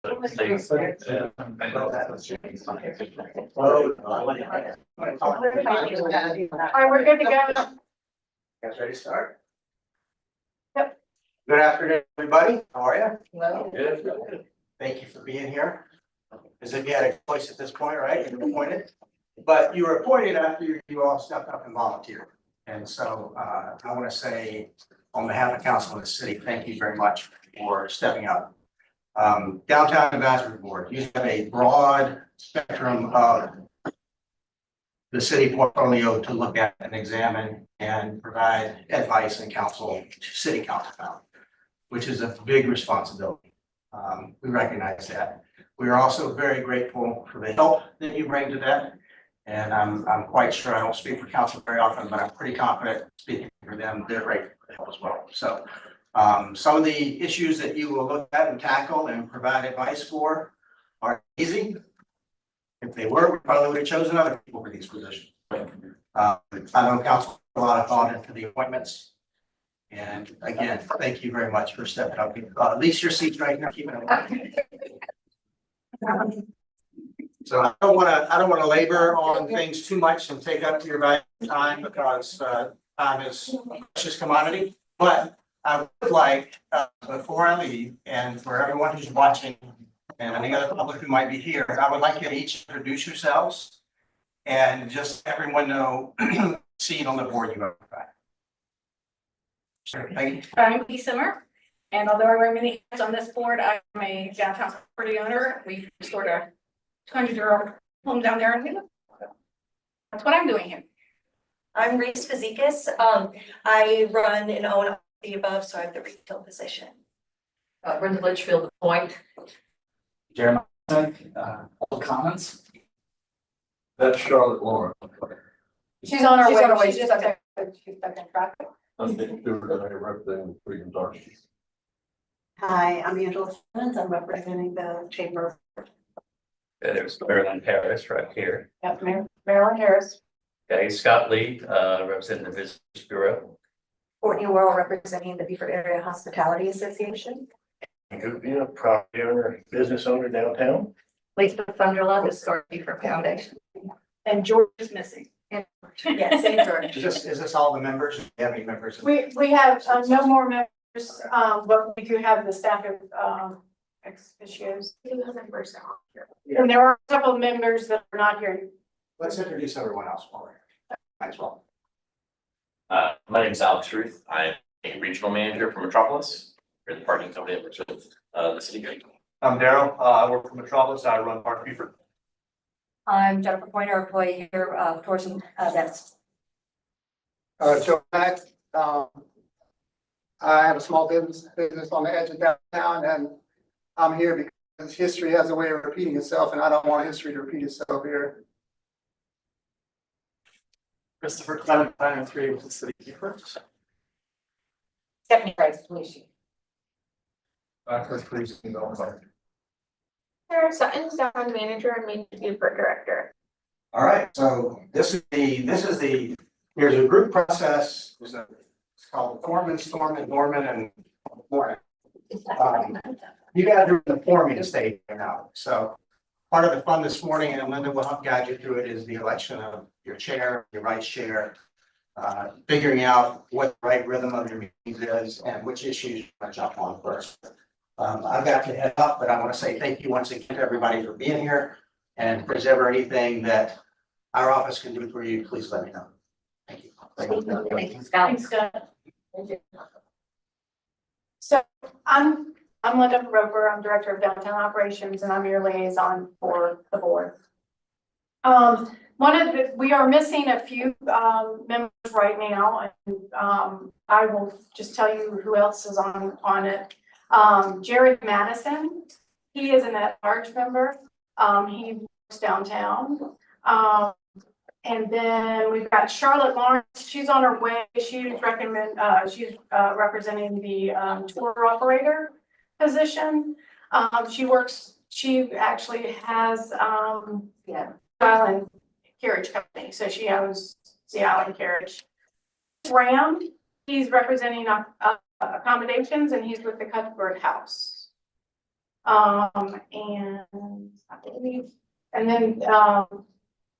right, we're good to go. Guys ready to start? Yep. Good afternoon, everybody. How are you? Hello. Good. Thank you for being here. As if you had a choice at this point, right? You were appointed, but you were appointed after you all stepped up and volunteered. And so I want to say on behalf of council and the city, thank you very much for stepping up. Downtown Advisory Board, you have a broad spectrum of the city portfolio to look at and examine and provide advice and counsel to city council about, which is a big responsibility. We recognize that. We are also very grateful for the help that you bring to that. And I'm quite sure, I don't speak for council very often, but I'm pretty confident speaking for them, they're grateful for the help as well. So some of the issues that you will look at and tackle and provide advice for are easy. If they were, we probably would have chosen other people for these positions. I know council put a lot of thought into the appointments. And again, thank you very much for stepping up. At least your seat's right here, keeping it. So I don't want to labor on things too much and take up your valuable time because time is a precious commodity. But I would like, before I leave, and for everyone who's watching and any other public who might be here, I would like you to each introduce yourselves and just everyone know seat on the board you occupy. Sure, thank you. I'm Lee Simmer, and although I wear many hats on this board, I'm a downtown property owner. We restored a 200-year-old home down there in Hill. That's what I'm doing here. I'm Reese Fazekas. I run and own all the above, so I have the retail position. Brenda Litchfield Point. Jeremiah, all comments? That's Charlotte Lauren. She's on her She's way. on her way. She's stuck in traffic. I'm Nick Stewart, I'm here representing Freedom Dark. Hi, I'm Angela Simmons. I'm representing the chamber. There's Marilyn Harris right here. Yep, Marilyn Harris. Okay, Scott Lee, representing the Business Bureau. Courtney Worrell representing the Beaufort Area Hospitality Association. Could be a property owner, business owner downtown. Lisa Sunderland, Historic Beaufort Foundation. And George is missing. Yes, and George. Is this all the members? Do you have any members? We have no more members, but we do have the staff of ex officios. members now. And there are a couple of members that are not here. Let's introduce everyone else while we're here. Might as well. My name is Alex Ruth. I'm a regional manager for Metropolis. We're the parking company that works with the city. I'm Daryl, I work for Metropolis, I run Park Beaufort. I'm Jennifer Pointer, employee here, tourism events. Joe Mack, I have a small business on the edge of downtown, and I'm here because history has a way of repeating itself, and I don't want history to repeat itself here. Christopher Clementine, 3 with the city of Beaufort. Stephanie Rice, police chief. Chris Priest, Sarah Sutton, sound manager and Main Beaufort director. All right, so here's a group process. It's called Foreman, Storman, Norman, and Warren. You guys are in the forming stage right now. So part of the fun this morning, and Linda will help guide you through it, is the election of your chair, your vice chair, figuring out what the right rhythm of your meetings is and which issues you want to jump on first. I've got to head up, but I want to say thank you once again to everybody for being here. And if there's ever anything that our office can do for you, please let me know. Thank you. Thank you, Scott. Thanks, Scott. So I'm Linda Roper. I'm director of downtown operations, and I'm your liaison for the board. We are missing a few members right now, and I will just tell you who else is on it. Jared Madison, he is an at-large member. He works downtown. And then we've got Charlotte Lawrence. She's on her way. She's representing the tour operator position. She actually has Island Carriage Company, so she owns the Island Carriage. Ram, he's representing accommodations, and he's with the Cuthbert House. And I believe, and then,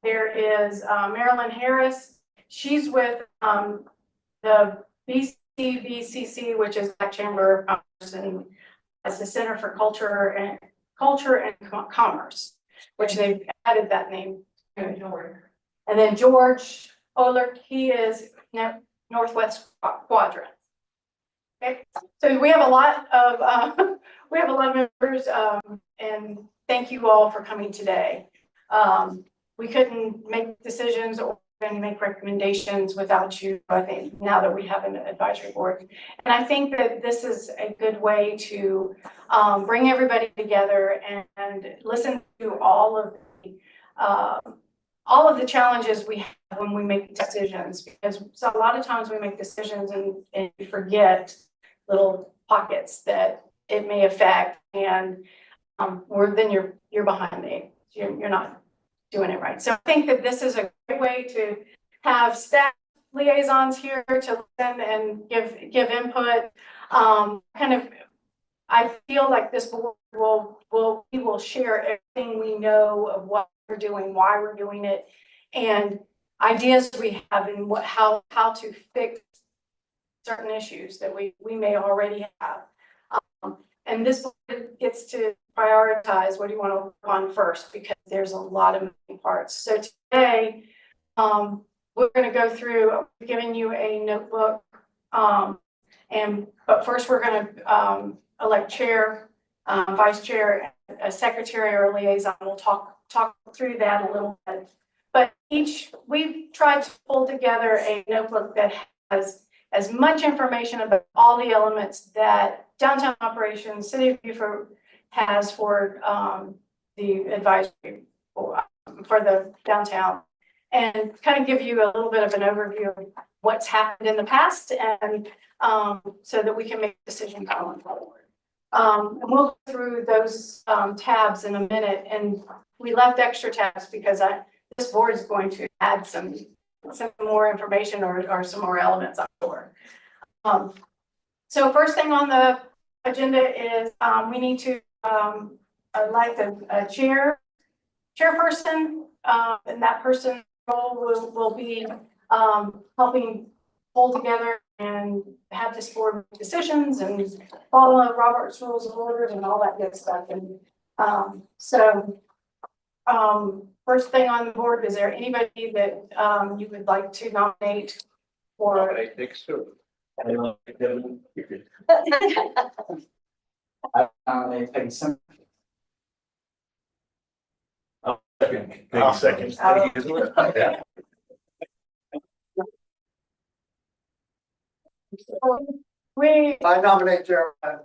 there is, Marilyn Harris. She's with, the BCBCC, which is the Chamber of Commerce, and as the Center for Culture and Commerce, which they've added that name. And then George Oler, he is Northwest Quadrant. Okay, so we have a lot of members, and thank you all for coming today. We couldn't make decisions or make recommendations without you, I think, now that we have an advisory board. And I think that this is a good way to bring everybody together and listen to all of the challenges we have when we make decisions, because so a lot of times we make decisions and we forget little pockets that it may affect, and then you're behind me. You're not doing it right. So I think that this is a great way to have staff liaisons here to listen and give input. I feel like this board we will share everything we know of what we're doing, why we're doing it, and ideas we have and how to fix certain issues that we may already have. And this board gets to prioritize what do you want to work on first, because there's a lot of moving parts. So today, we're going to go through giving you a notebook, but first we're going to elect chair, vice chair, a secretary or a liaison. We'll talk through that a little bit. But we've tried to pull together a notebook that has as much information about all the elements that downtown operations, City of Beaufort has for the advisory for the downtown, and kind of give you a little bit of an overview of what's happened in the past, and so that we can make decisions going forward. And we'll go through those tabs in a minute, and we left extra tabs because this board is going to add some more information or some more elements, I'm sure. So first thing on the agenda is we need to elect a chairperson, and that person's role will be helping pull together and have this board make decisions and follow Robert's Rules of Order and all that good stuff. And first thing on the board, is there anybody that you would like to nominate for? Nick Stewart. I nominate Peggy Simmons. Second. Yeah. I nominate Jeremiah.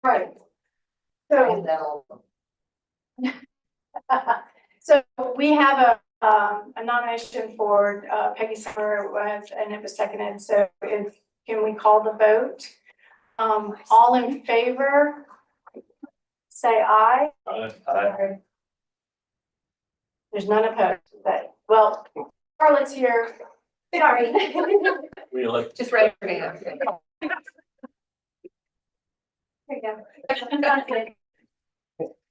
Right. So we have a nomination for Peggy Summer, and it was seconded. So can we call the vote? All in favor, say aye. Aye. There's none opposed. Well, Charlotte's here. Sorry. We elect. Just raise your hand. There you go.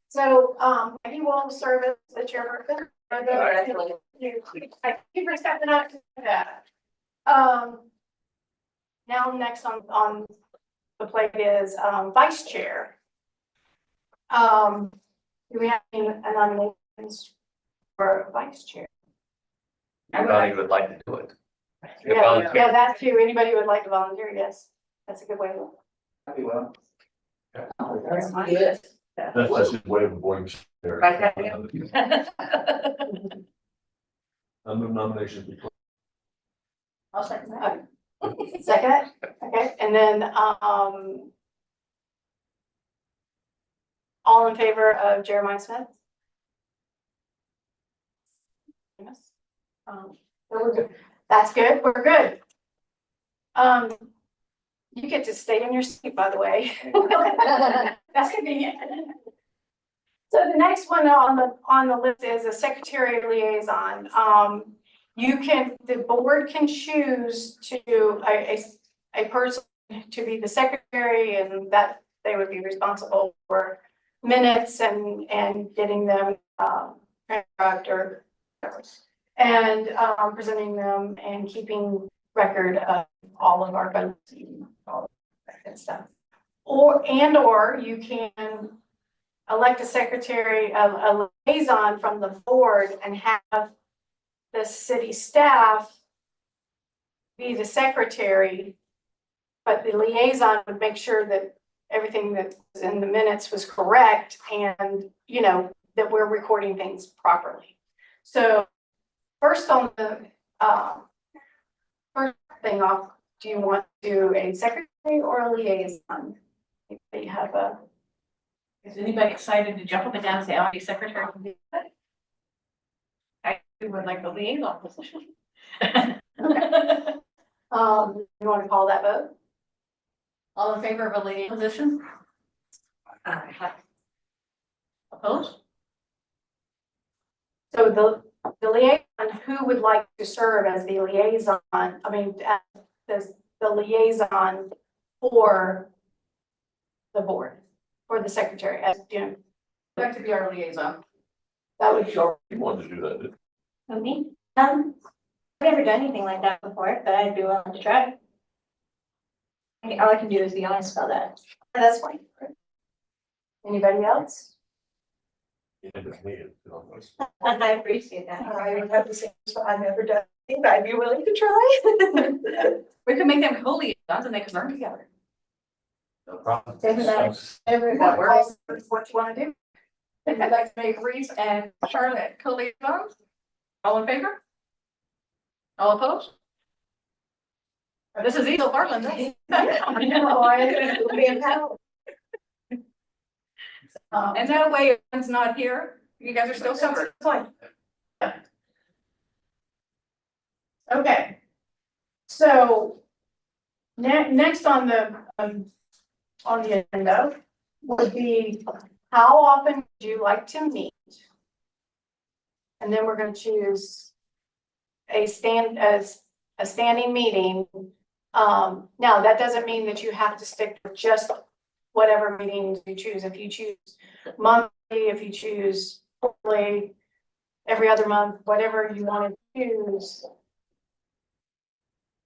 So, Peggy will serve as the chairperson. Thank you for stepping up to do that. Now, next on the plate is vice chair. Do we have any nominations for vice chair? Anybody would like to do it? Yeah, that too. Anybody who would like to volunteer? Yes, that's a good way to look. Happy well. That's good. That's his way of avoiding. Right there. Under nomination. I'll second that. Second, okay, and then all in favor of Jeremiah Smith? Yes. So we're good. That's good. We're good. You get to stay in your seat, by the way. That's convenient. So the next one on the list is a secretary liaison. the board can choose to, a person to be the secretary, and that they would be responsible for minutes and getting them, transcribed or whatever. And, presenting them and keeping record of all of our votes and all that good stuff. Or you can elect a secretary, a liaison from the board and have the city staff be the secretary, but the liaison would make sure that everything that was in the minutes was correct and, you know, that we're recording things properly. So first on the, first thing off, do you want to do a secretary or a liaison? If you have a, Is anybody excited to jump up and down and say, I'll be secretary? I would like the liaison position. you want to call that vote? All in favor of a liaison position? Opposed? So the liaison, who would like to serve as the liaison, I mean, as the liaison for the board, for the secretary, as, you know, I'd like to be our liaison. that would be. You wanted to do that, didn't Me? I've never done anything like that before, but I'd be willing to try. All I can do is be honest about that. That's fine. Anybody else? you? You didn't need it, you know, it's- I appreciate that. I would have the same, so I've never done anything, but I'd be willing to try. We could make them co-liaisons and they could learn together. No problem. Isn't that- Thanks. Everybody, works. what you want to do? If you'd like to make Reese and Charlotte co-liaisons, all in favor? All opposed? This is Eagle Farland. And that way, if one's not here, you guys are still covered. Fine. Okay. So next on the agenda would be, how often would you like to meet? And then we're gonna choose a standing meeting. Now, that doesn't mean that you have to stick with just whatever meetings you choose. If you choose monthly, if you choose quarterly, every other month, whatever you want to choose.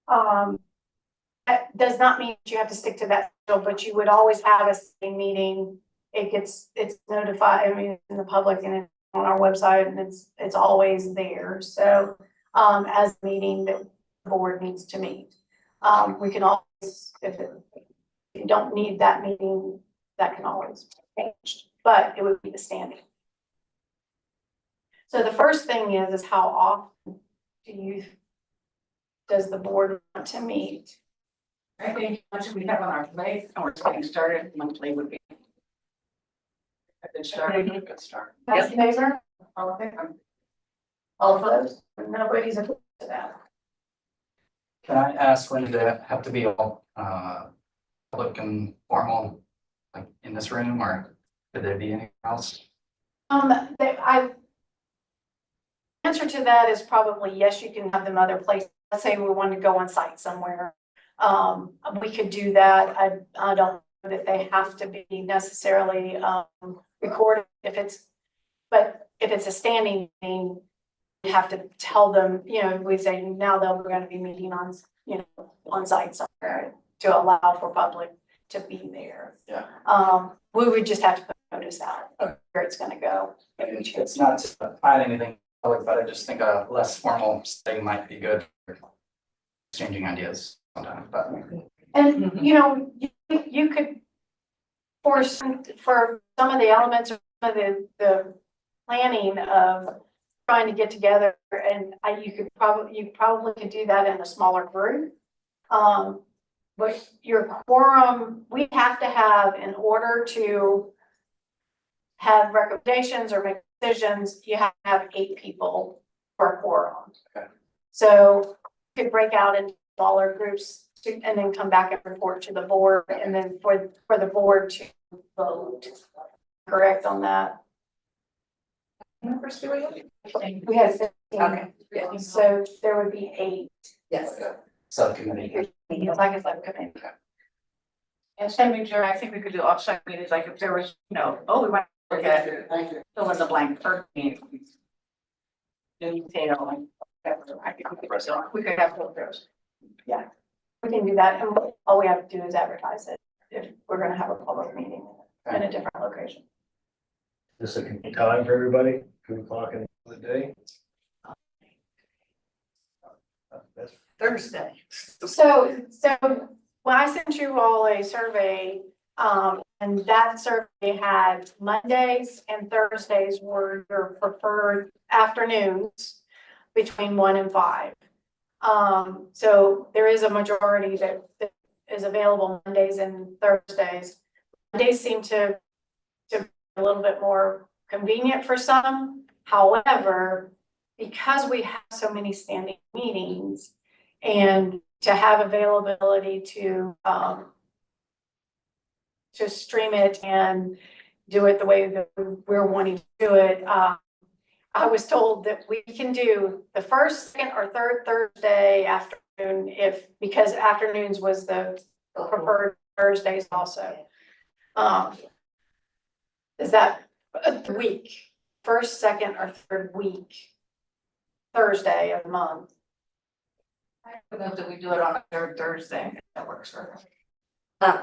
That does not mean that you have to stick to that schedule, but you would always have a standing meeting. It's notified, I mean, in the public and it's on our website, and it's always there. So, as a meeting that the board needs to meet. We can always, if you don't need that meeting, that can always be changed, but it would be the standing. So the first thing is how often does the board want to meet? I think once we have on our plate, and we're getting started, monthly would be. A good start. Good start. All in favor? All in favor? All opposed? Nobody's opposed to that. Can I ask when to have to be all, public and formal, like in this room, or could there be anything else? Answer to that is probably yes, you can have them other places. Let's say we want to go on site somewhere. We could do that. I don't know that they have to be necessarily, recorded but if it's a standing meeting, you have to tell them, you know, we say now that we're going to be meeting on, you know, on site somewhere to allow for public to be there. Yeah. We would just have to put notice out of where it's gonna go. It's not to find anything public, but I just think a less formal setting might be good for exchanging ideas sometimes, but. And, you know, you could, for some of the elements or some of the planning of trying to get together, and you probably could do that in a smaller group. But your quorum, we have to have, in order to have recommendations or make decisions, you have to have 8 people for a quorum. Okay. So you could break out into smaller groups and then come back and report to the board, and then for the board to vote. Correct on that? First, do we? We had Okay. Yeah, so there would be 8, Yes. Subcommittee. it's like a subcommittee. And same thing, Jerry, I think we could do offsite meetings, like if there was, oh, we want to look at, Thank you. fill in the blank per meeting. Detail, and whatever, I think we could have those. We can do that, and all we have to do is advertise it if we're gonna have a public meeting in a different location. This is a convenient time for everybody, 2 o'clock in the day. That's Thursday. So when I sent you all a survey, and that survey had Mondays and Thursdays were your preferred afternoons between 1 and 5. So there is a majority that is available Mondays and Thursdays. Mondays seem to be a little bit more convenient for some. However, because we have so many standing meetings and to have availability to stream it and do it the way that we're wanting to do it, I was told that we can do the first, second, or third Thursday afternoon because afternoons was the preferred Thursdays also. Is that a week, first, second, or third week, Thursday of the month? I don't know that we do it on a third Thursday, that works for us.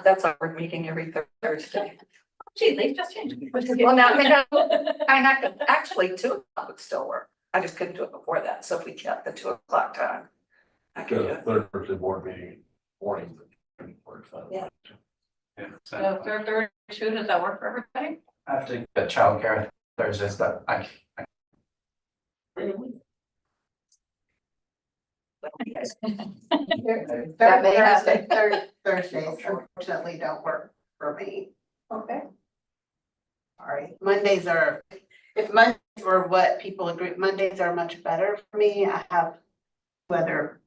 That's our meeting every Thursday. Gee, they just changed. Well, now, I could, actually, 2 o'clock would still work. I just couldn't do it before that. So if we kept the 2 o'clock time, I could do it. Thursday board meeting, morning. Yeah. So third, two, does that work for everybody? I have to get childcare Thursdays, but I That may happen. Thursdays unfortunately don't work for me. Okay. Sorry. Mondays are, if Mondays were what people agree, Mondays are much better for me. I have weather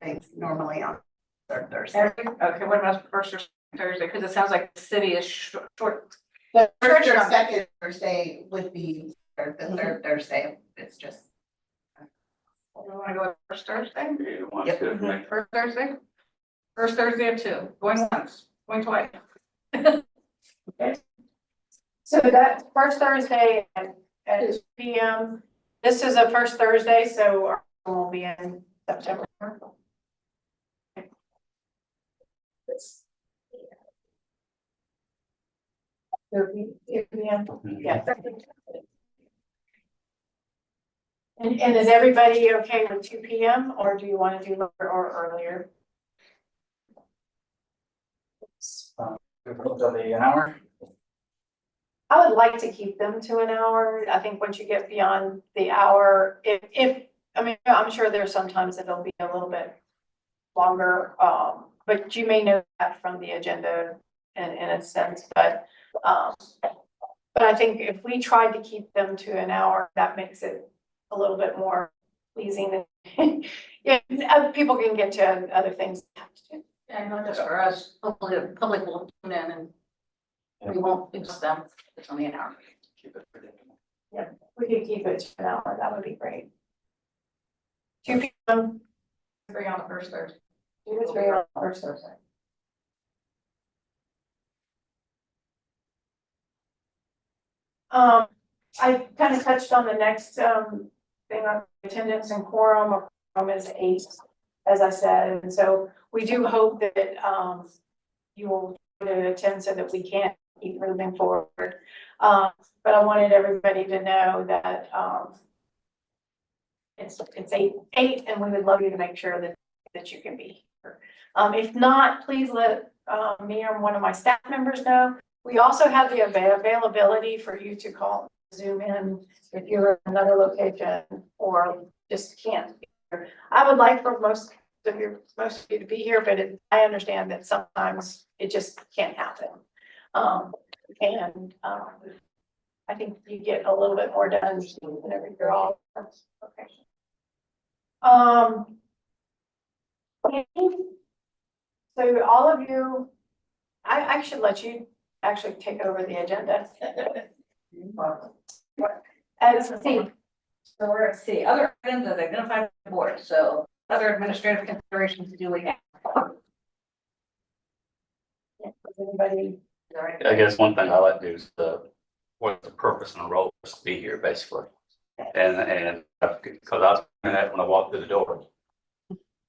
things normally on third Thursday. Okay, what about first or second Thursday? Because it sounds like the city is short. The first or second Thursday would be, or the third Thursday, it's just. You wanna go with first Thursday? Yep. First Thursday? First Thursday at 2, going once, going twice. So that first Thursday at 2 p.m. This is a first Thursday, so our meeting will be in September. Yeah. And is everybody okay with 2 p.m. or do you want to do later or earlier? an hour. I would like to keep them to an hour. I think once you get beyond the hour, I mean, I'm sure there's sometimes it'll be a little bit longer, but you may know that from the agenda in a sense, but I think if we tried to keep them to an hour, that makes it a little bit more pleasing. Yeah, other people can get to other things. Yeah, not just for us, hopefully the public will tune in and we won't exhaust them, it's only an hour. Keep it predictable. We could keep it to an hour, that would be great. 2 p.m. 3 on the first Thursday. 2 to 3 on first Thursday. I kind of touched on the next thing on attendance and quorum. Our quorum is 8, as I said, and so we do hope that you will attend so that we can keep moving forward. But I wanted everybody to know that it's 8, and we would love you to make sure that you can be here. If not, please let me or one of my staff members know. We also have the availability for you to call, Zoom in if you're in another location or just can't be here. I would like for most of you to be here, but I understand that sometimes it just can't happen. I think you get a little bit more done whenever you're all. Okay. So all of you, I should let you actually take over the agenda. So we're at C, other items as identified by the board, so other administrative considerations to do we have? Anybody? I guess one thing I like to do is what's the purpose and the role is to be here, basically. And, because I was thinking that when I walked through the door.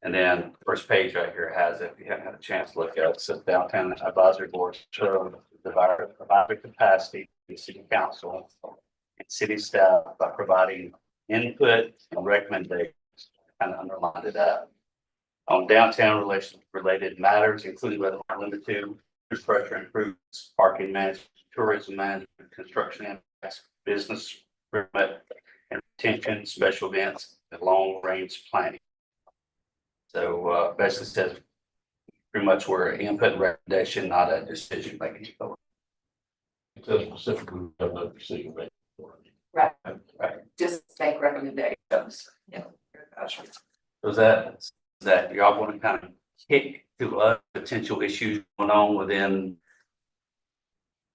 And then the first page right here has, if you haven't had a chance to look at it, says downtown advisory board, show the advisory capacity, the city council and city staff by providing input and recommendations, kind of underlined it up. On downtown related matters, including but not limited to infrastructure improvements, parking management, tourism management, construction impacts, business permit and retention, special events, and long range planning. So basically says pretty much we're input and recommendation, not a decision making authority. It says specifically, have no decision making authority. Right. Right. Just make recommendations. Yeah. So is that y'all want to kind of kick to potential issues going on within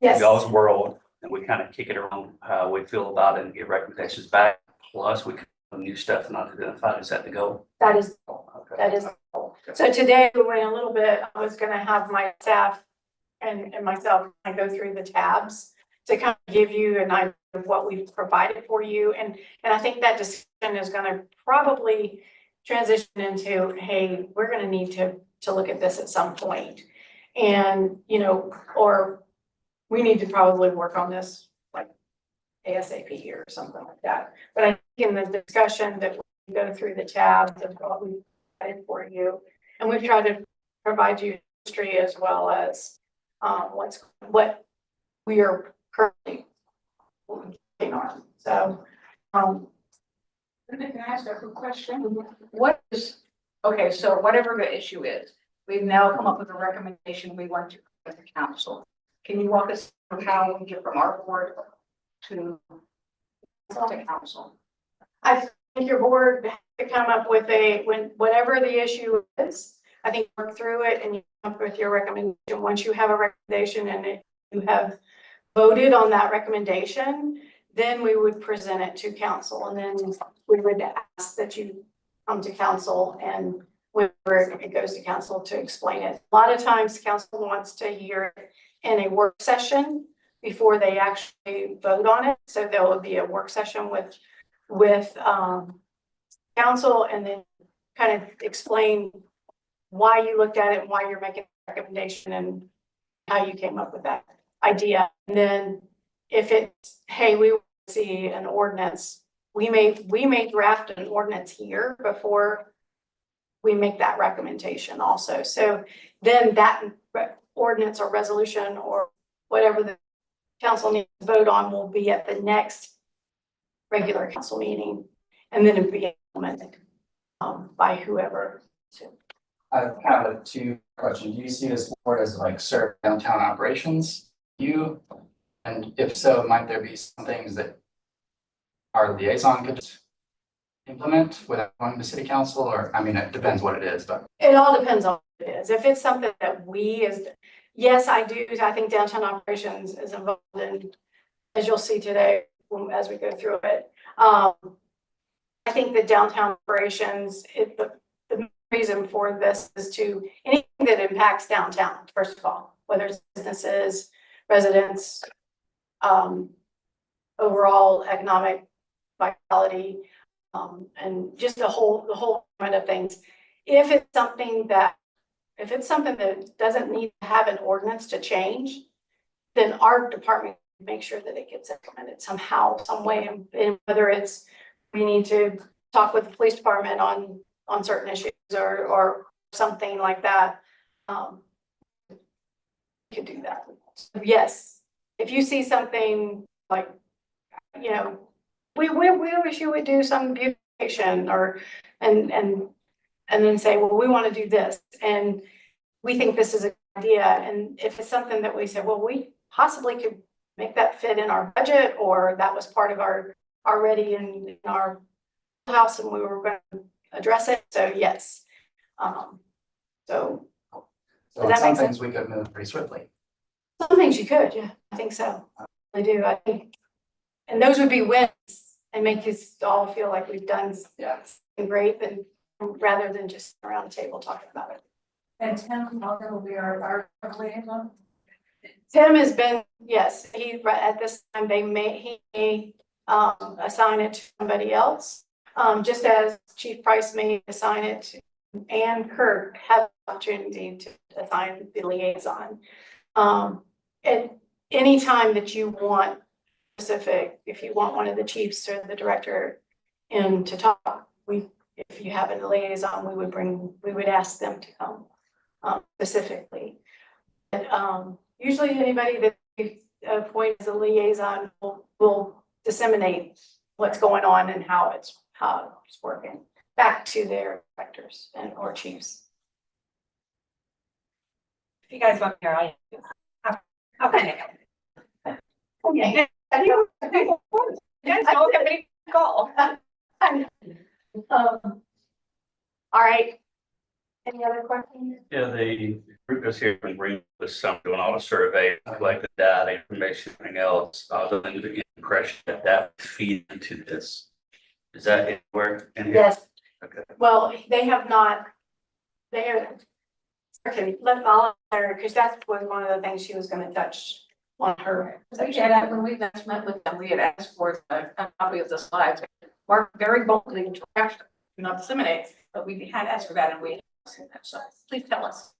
Yes. y'all's world, and we kind of kick it around how we feel about it and get recommendations back. Plus, we come up with new stuff not identified. Is that the goal? That is, Okay. that is. the goal. So today, we went a little bit, I was gonna have my staff and myself, I go through the tabs to kind of give you an idea of what we've provided for you. And I think that discussion is gonna probably transition into, hey, we're gonna need to look at this at some point. And, you know, or we need to probably work on this like ASAP or something like that. But I think in the discussion that we go through the tabs of what we provided for you, and we've tried to provide you history as well as what we are currently working on. So, Can I ask a quick question? What is, okay, so whatever the issue is, we've now come up with a recommendation we want to put to the council. Can you walk us through how we get from our board to council? I think your board has to come up with whatever the issue is, I think work through it and you come up with your recommendation. Once you have a recommendation and you have voted on that recommendation, then we would present it to council and then we would ask that you come to council and whenever it goes to council to explain it. A lot of times council wants to hear it in a work session before they actually vote on it. So there will be a work session with council and then kind of explain why you looked at it and why you're making a recommendation and how you came up with that idea. And then if it's, hey, we want to see an ordinance, we may draft an ordinance here before we make that recommendation also. So then that ordinance or resolution or whatever the council needs to vote on will be at the next regular council meeting. And then it'll be implemented by whoever. I have kind of two questions. Do you see this board as like serve downtown operations? And if so, might there be some things that our liaison could implement without going to city council? Or, I mean, it depends what it is, but. It all depends on what it is. If it's something that yes, I do. I think downtown operations is involved in, as you'll see today, as we go through it. I think that downtown operations, the reason for this is to anything that impacts downtown, first of all, whether it's businesses, residents, overall economic vitality, and just the whole kind of things. If it's something that doesn't need to have an ordinance to change, then our department make sure that it gets implemented somehow, some way, and whether it's we need to talk with the police department on certain issues or something like that. You could do that. Yes, if you see something like, you know, we wish you would do some beautification and then say, well, we want to do this and we think this is a good idea. And if it's something that we say, well, we possibly could make that fit in our budget, or that was part of our already in our house and we were going to address it. So yes. So Does that some make things we could move pretty swiftly. some things you could, yeah, I think so. I do, I think. And those would be wins. and make us all feel like we've done something great, than rather than just around the table talking about it. And Tim Morgan will be our liaison. Tim has been, yes, at this time, he may assign it to somebody else. Just as Chief Price may assign it to, and Kirk have the opportunity to assign the liaison. At any time that you want specific, if you want one of the chiefs or the director in to talk, if you have a liaison, we would ask them to come specifically. But usually anybody that we appoint as a liaison will disseminate what's going on and how it's working back to their directors and or chiefs. If you guys want to hear, okay. Okay. You guys don't have any call. All right. Any other questions? Yeah, the group is here in Green this summer doing all the survey, collecting data, information, everything else. I was under the impression that that would feed into this. Is that anywhere in here? Yes. Okay. Well, they have not, they are, okay, I'll let her, because that was one of the things she was gonna touch on her. We had, when we last met with them, we had asked for a copy of the slides. Mark very boldly trashed, do not disseminate, but we had asked for that and we had seen that, so please tell us.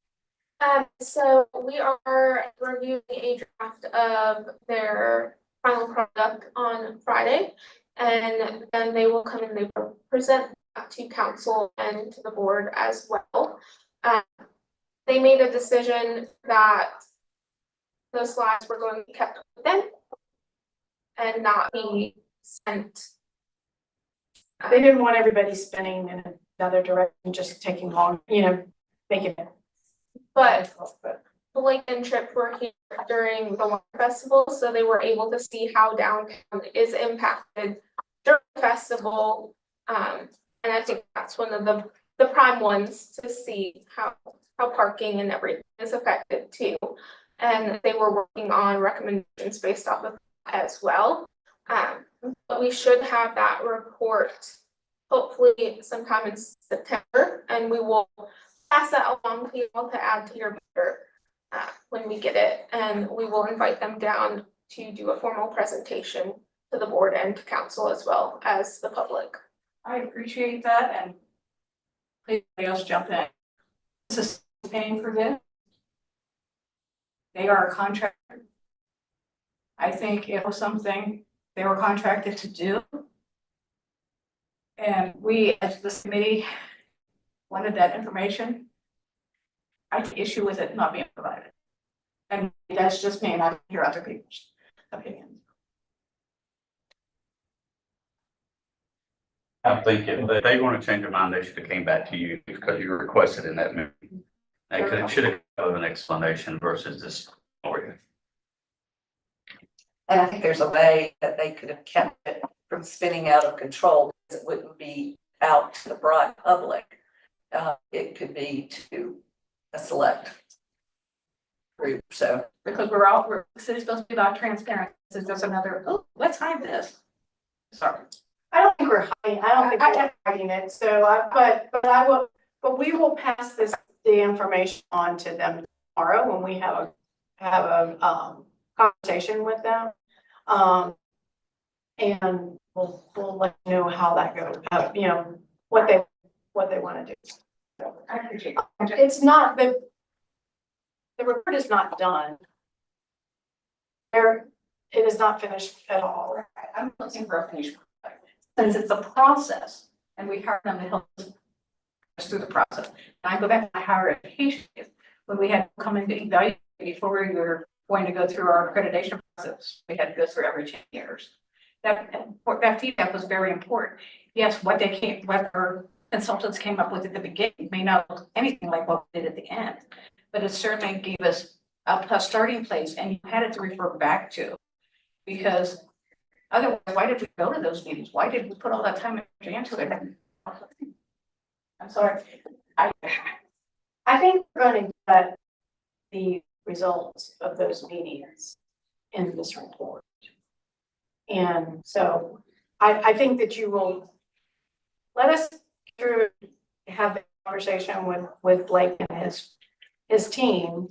So we are reviewing a draft of their final product on Friday. And then they will come and they will present that to council and to the board as well. They made a decision that the slides were going to be kept with them and not be sent. They didn't want everybody spinning in another direction, just taking long, making it. But the Lincoln trip were here during the Water Festival, so they were able to see how downtown is impacted during the festival. And I think that's one of the prime ones to see how parking and everything is affected too. And they were working on recommendations based off of that as well. But we should have that report hopefully sometime in September, and we will pass that along to you all to add to your board when we get it, and we will invite them down to do a formal presentation to the board and to council as well as the public. I appreciate that and please anybody else jump in. This is paying for this. They are a contractor. I think it was something they were contracted to do. And we, as this committee, wanted that information. I take issue with it not being provided. And that's just me, and I don't hear other people's opinions. I think if they want to change their mind, they should have came back to you because you requested in that meeting. They should have given an explanation versus this story. And I think there's a way that they could have kept it from spinning out of control, because it wouldn't be out to the broad public. It could be to a select group, so. Because this is supposed to be about transparency. This is just another, oh, let's hide this. Sorry. I don't think we're hiding it, so but we will pass the information on to them tomorrow when we have a conversation with them. And we'll let you know how that goes, what they want to do. So, I appreciate it. it's not, the report is not done. It is not finished at all. I'm looking for a finished product. Since it's a process and we hire them to help us through the process. And I go back to my higher education, when we had to come in to evaluate before we were going to go through our accreditation process, we had to go through every 10 years. That feedback was very important. Yes, what our consultants came up with at the beginning may not look anything like what we did at the end, but it certainly gave us a starting place, and you had it to refer back to. Because otherwise, why did we go to those meetings? Why did we put all that time and energy into it? I'm sorry. I think we're going to get the results of those meetings in this report. And so I think that you will let us through, have a conversation with Blake and his team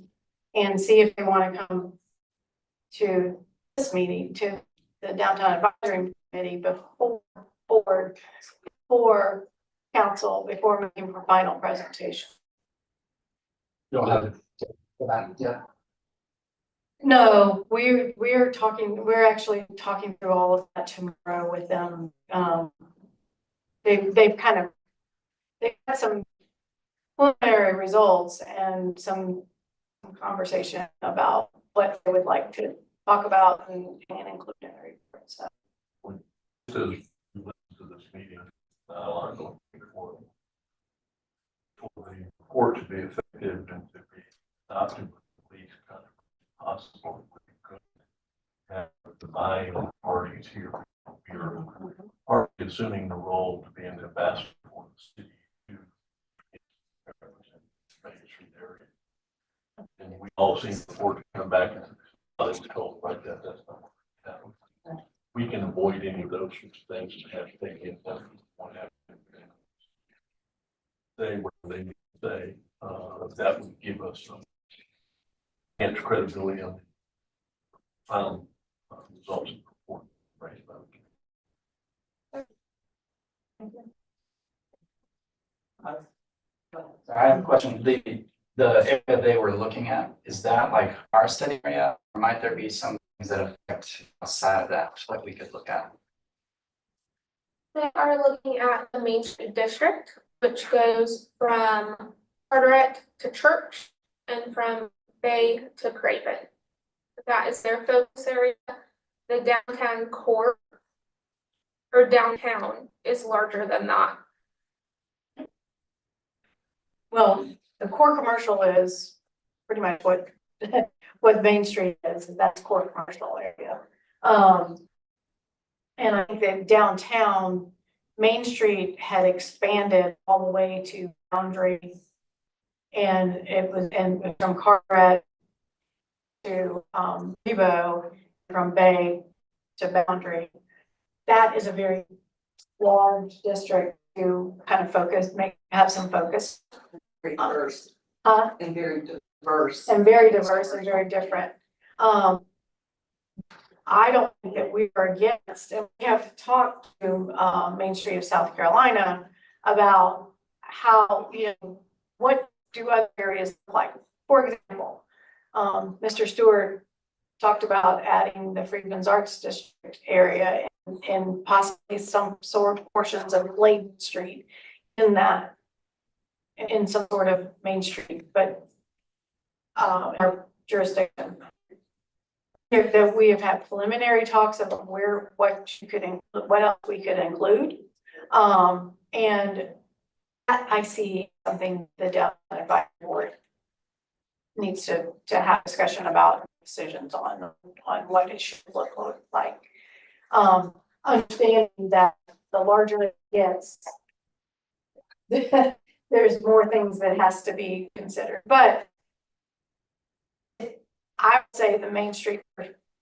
and see if they want to come to this meeting, to the downtown advisory committee before council, before making a final presentation. You don't have to go back, yeah. No, we're actually talking through all of that tomorrow with them. They've had some preliminary results and some conversation about what they would like to talk about and include in the report, so. To this meeting, going forward. For the report to be effective and to be adopted with the least kind of possible, we could have the buying parties here. We are assuming the role to be an ambassador for the city to represent the Main Street area. And we all seen before to come back and others told like that, that's not what happened. We can avoid any of those sorts of things and have to take in what happened. Say what they need to say, that would give us some enhanced credibility on the final results of the report. Right about I have a question. The area they were looking at, is that like our study area, or might there be some things that affect outside of that, like we could look at? They are looking at the Main Street District, which goes from Carteret to Church and from Bay to Craven. That is their focus area. The downtown core or downtown is larger than that. Well, the core commercial is pretty much what Main Street is, and that's core commercial area. And I think that downtown, Main Street had expanded all the way to Boundary. And it was, and from Carteret to Rebo, from Bay to Boundary. That is a very large district to kind of focus, have some focus. Very diverse. And very diverse. And very diverse and very different. I don't think that we are against, and we have to talk to Main Street of South Carolina about how, what do other areas look like? For example, Mr. Stewart talked about adding the Freedmen's Arts District area and possibly some sort of portions of Layden Street in that, in some sort of Main Street, but our jurisdiction. That we have had preliminary talks about what else we could include. And I see something the Downtown Advisory Board needs to have discussion about, decisions on what it should look like. Understanding that the larger it gets, there's more things that has to be considered, but I would say the Main Street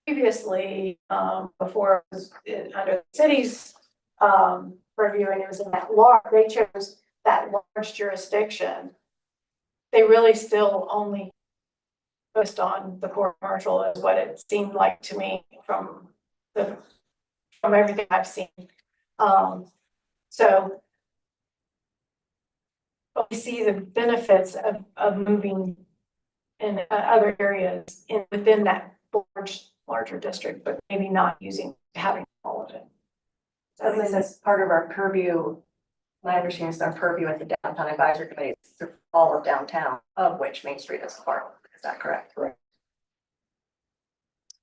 previously, before it was under the city's purview, and it was in that large, they chose that large jurisdiction. They really still only focused on the core commercial, is what it seemed like to me from everything I've seen. So but we see the benefits of moving in other areas within that larger district, but maybe not having all of it. So at least that's part of our purview. My understanding is our purview at the Downtown Advisory Committee is through all of downtown, of which Main Street is a part of. Is that correct? Correct.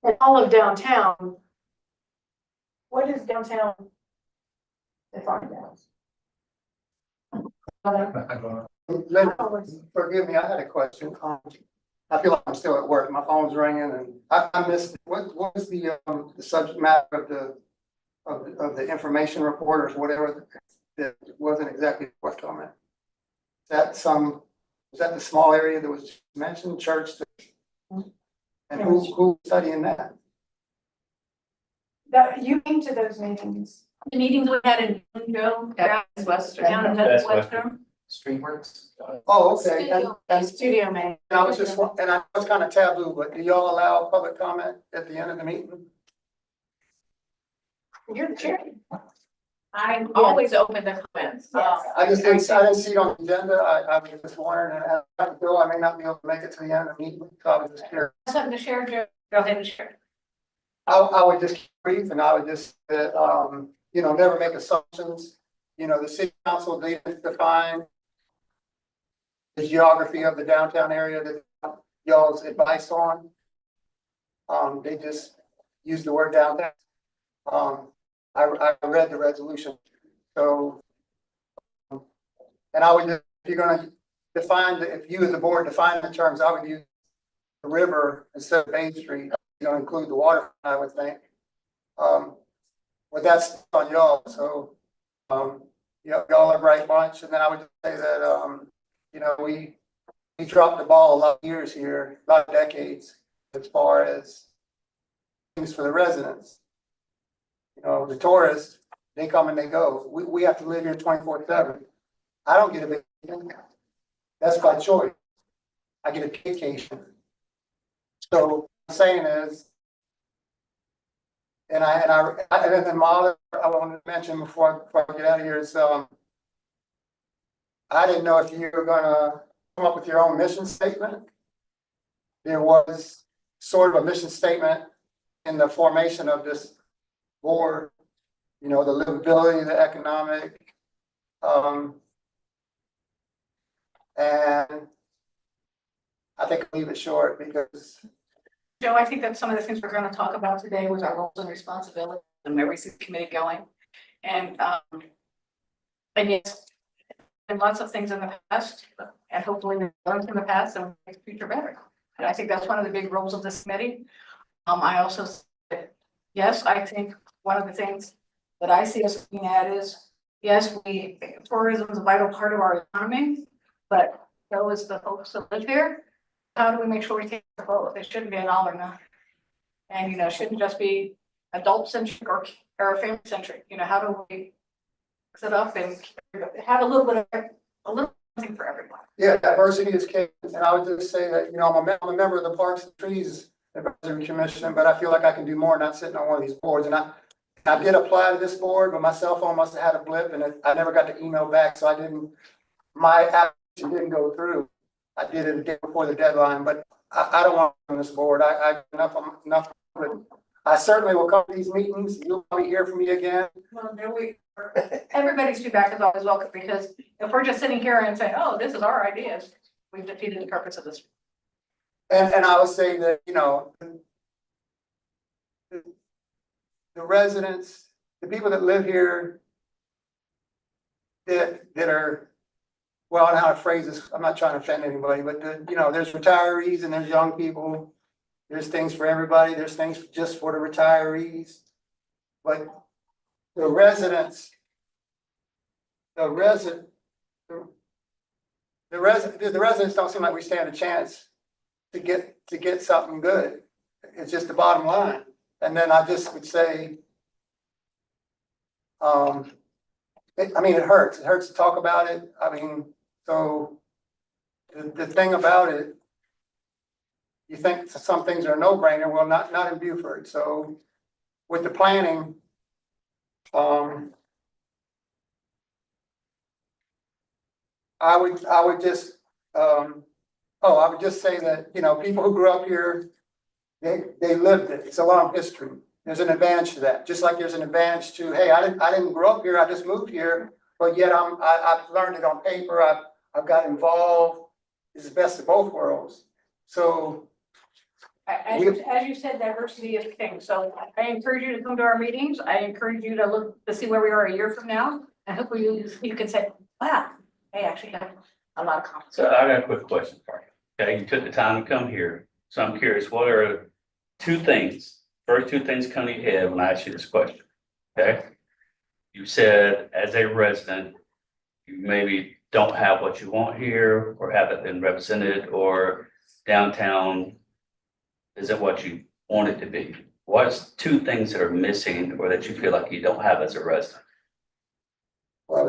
And all of downtown, what is downtown defined as? Forgive me, I had a question. I feel like I'm still at work. My phone's ringing and I missed, what was the subject matter of the information report or whatever that wasn't exactly what I meant? Was that the small area that was mentioned, church? And who's studying that? That you came to those meetings. The meetings we had in June, Joe, down in Western, down in That's Western. Streetworks. Oh, okay, and Studio man. I was just, and I know it's kind of taboo, but do y'all allow public comment at the end of the meeting? You're the chair. I'm always open to comments. Yes. I didn't see it on the agenda, I was just wondering, and I may not be able to make it to the end of the meeting, so I was just curious. Something to share, Joe, go ahead and share. I would just keep brief, and I would just, you know, never make assumptions. You know, the city council, they define the geography of the downtown area that y'all's advice on. They just use the word downtown. I read the resolution, so. And I would, if you're gonna define, if you as a board define the terms, I would use the river instead of Main Street, you know, include the water, I would think. But that's on y'all, so, y'all are a bright bunch, and then I would just say that, you know, we dropped the ball a lot of years here, a lot of decades, as far as things for the residents. You know, the tourists, they come and they go. We have to live here 24/7. I don't get a vacation. That's by choice. I get a vacation. So what I'm saying is, and then my other, I wanted to mention before I get out of here is, I didn't know if you were gonna come up with your own mission statement. There was sort of a mission statement in the formation of this board, you know, the livability, the economic, and I think I'll leave it short because Joe, I think that some of the things we're gonna talk about today was our roles and responsibilities and where we see the committee going. And yes, and lots of things in the past, and hopefully we learned from the past and make the future better. And I think that's one of the big roles of this committee. I also said, yes, I think one of the things that I see us looking at is, yes, tourism is a vital part of our economy, but so is the folks that live here. How do we make sure we take the both? It shouldn't be an all or nothing. And, you know, it shouldn't just be adult centric or family centric. You know, how do we mix it up and have a little bit of, a little something for everyone? yeah, diversity is king. And I would just say that, you know, I'm a member of the Parks and Trees Advisory Commission, but I feel like I can do more not sitting on one of these boards. And I did apply to this board, but my cell phone must have had a blip and I never got the email back, so my application didn't go through. I did it a day before the deadline, but I don't want to on this board. I enough. I certainly will come to these meetings. You'll probably hear from me again. Well, everybody's feedback is always welcome, because if we're just sitting here and saying, oh, this is our ideas, we've defeated the purpose of this. And I would say that, you know, the residents, the people that live here that are, well, I don't know how to phrase this, I'm not trying to offend anybody, but you know, there's retirees and there's young people. There's things for everybody. There's things just for the retirees. But the residents don't seem like we stand a chance to get something good. It's just the bottom line. And then I just would say, it hurts. It hurts to talk about it. I mean, so the thing about it, you think some things are a no-brainer, well, not in Beaufort. So with the planning, I would just say that, you know, people who grew up here, they lived it. It's a long history. There's an advantage to that. Just like there's an advantage to, hey, I didn't grow up here. I just moved here, but yet I've learned it on paper. I've got involved. It's the best of both worlds. So. As you said, diversity is king. So I encourage you to come to our meetings. I encourage you to look to see where we are a year from now. And hopefully you can say, wow, I actually have a lot of confidence. So I got a quick question for you. Okay, you took the time to come here. So I'm curious, what are first two things come to your head when I ask you this question? Okay. You said as a resident, you maybe don't have what you want here or haven't been represented, or downtown isn't what you want it to be. What's two things that are missing or that you feel like you don't have as a resident? Well,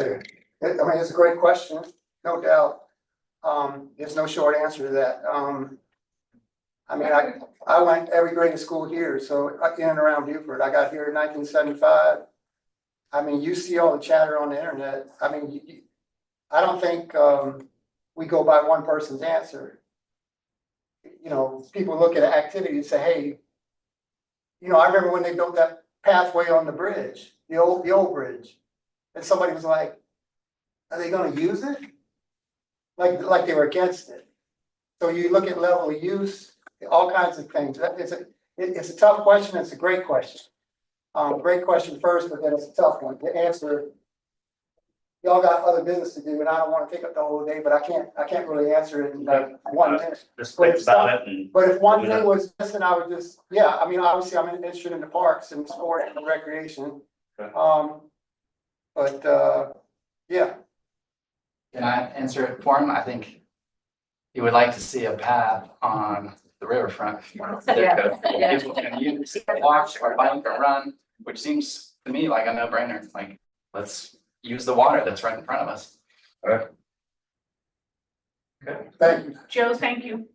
it's a great question, no doubt. There's no short answer to that. I went every grade of school here, so in and around Beaufort. I got here in 1975. You see all the chatter on the internet. I don't think, we go by one person's answer. People look at an activity and say, hey, I remember when they built that pathway on the bridge, the old bridge. And somebody was like, are they gonna use it? Like they were against it. So you look at level of use, all kinds of things. It's a tough question. It's a great question. Great question first, but then it's a tough one. The answer, y'all got other business to do, and I don't want to take up the whole day, but I can't really answer it in like 1 minute. Just think about it and. But if one thing was missing, I would just, obviously I'm interested in the parks and sport and recreation. Yeah. Can I answer it for him? I think he would like to see a path on the riverfront. Yeah. People can use, walk or bike or run, which seems to me like a no-brainer. Like, let's use the water that's right in front of us. Thank you. Joe, thank you.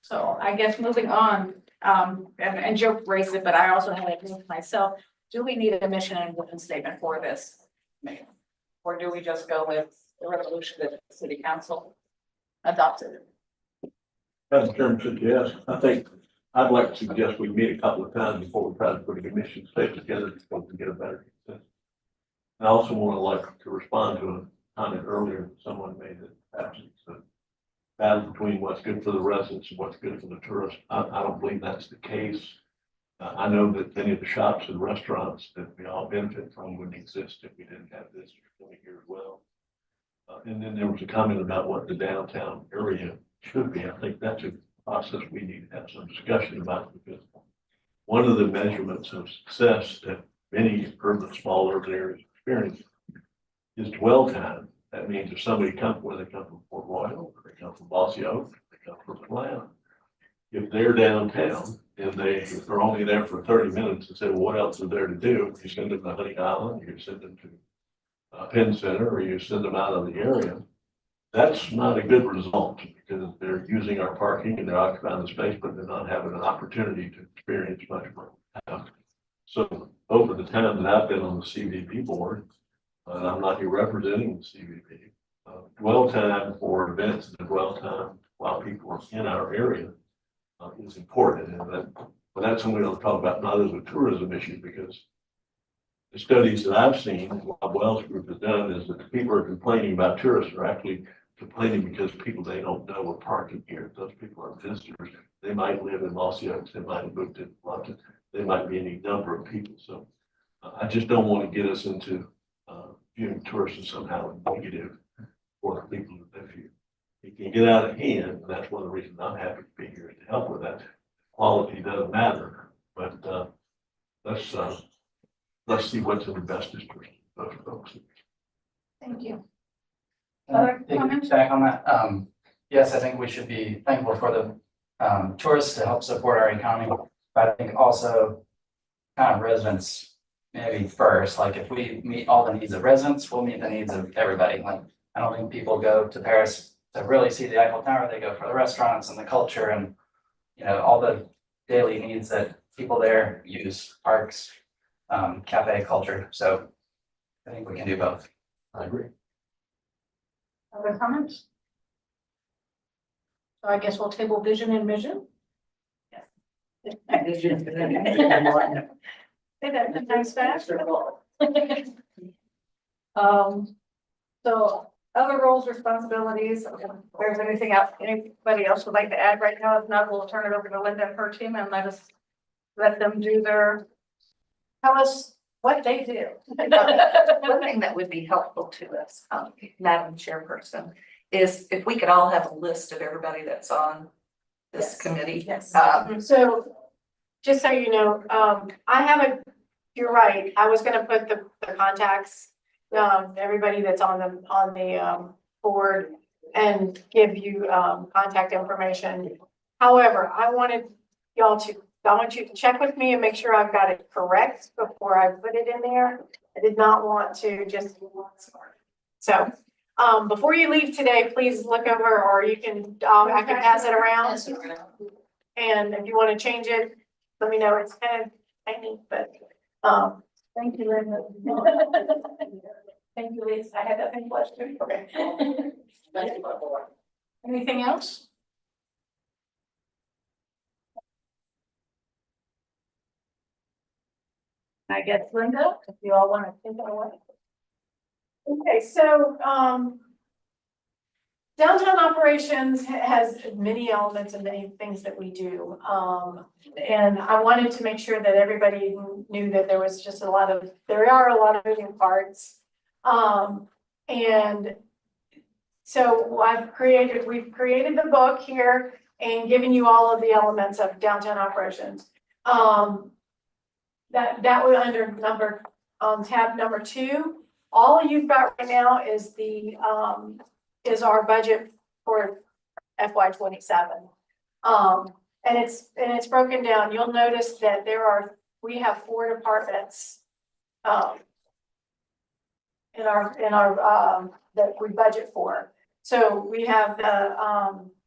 So I guess moving on, and Joe raised it, but I also have it myself. Do we need a mission and vision statement for this? Or do we just go with the resolution that the city council adopted? Madam Chairman, suggest, I think, I'd like to suggest we meet a couple of times before we try to put a commission statement together so we can get a better consensus. I also want to respond to a comment earlier that someone made that perhaps it's a battle between what's good for the residents and what's good for the tourists. I don't believe that's the case. I know that many of the shops and restaurants that we all benefit from wouldn't exist if we didn't have this coming here as well. And then there was a comment about what the downtown area should be. I think that's a process we need to have some discussion about, because one of the measurements of success that many urban, small urban areas experience is dwell time. That means if somebody comes, whether they come from Port Royal, or they come from Bossy Oak, they come from Atlanta, if they're downtown and if they're only there for 30 minutes and say, well, what else is there to do? You send them to Honey Island, you send them to Penn Center, or you send them out of the area. That's not a good result, because they're using our parking and they're occupying the space, but they're not having an opportunity to experience much more. So over the time that I've been on the CVP board, and I'm not here representing the CVP, dwell time for events and dwell time while people are in our area is important. And that's something we'll talk about, not as a tourism issue, because the studies that I've seen, what Wells Group has done, is that the people who are complaining about tourists are actually complaining because people they don't know are parking here. Those people are visitors. They might live in Mossy Oaks, they might have moved in London, they might be any number of people. So I just don't want to get us into viewing tourists as somehow negative for the people that live here. It can get out of hand, and that's one of the reasons I'm happy to be here, to help with that. Quality doesn't matter, but let's see what's in the best interest of those folks. Thank you. Other comments? Back on that, yes, I think we should be thankful for the tourists to help support our economy, but I think also kind of residents maybe first. Like, if we meet all the needs of residents, we'll meet the needs of everybody. Like, I don't think people go to Paris to really see the Eiffel Tower. They go for the restaurants and the culture and, all the daily needs that people there use, parks, cafe culture. So I think we can do both. I agree. Other comments? So I guess we'll table vision and mission. Say that 10 times fast. So other roles, responsibilities, if there's anything else, anybody else would like to add right now? If not, we'll turn it over to Linda and her team and let them do tell us what they do. One thing that would be helpful to us, Madam Chairperson, is if we could all have a list of everybody that's on this committee. Yes. So just so you know, you're right. I was gonna put the contacts, everybody that's on the board, and give you contact information. However, I wanted y'all to I want you to check with me and make sure I've got it correct before I put it in there. I did not want to just. So, before you leave today, please look over, or you can, I can pass it around. And if you want to change it, let me know. It's kind of tiny, but, Thank you, Linda. Thank you, Lisa. I had that same question. okay. Anything else? I guess, Linda, if you all want to take it away. Okay, so, downtown operations has many elements and many things that we do. And I wanted to make sure that everybody knew that there was just there are a lot of moving parts. And so we've created the book here and given you all of the elements of downtown operations. That was under tab number 2. All you've got right now is is our budget for FY27. And it's broken down. You'll notice that we have 4 departments in our that we budget for. So we have the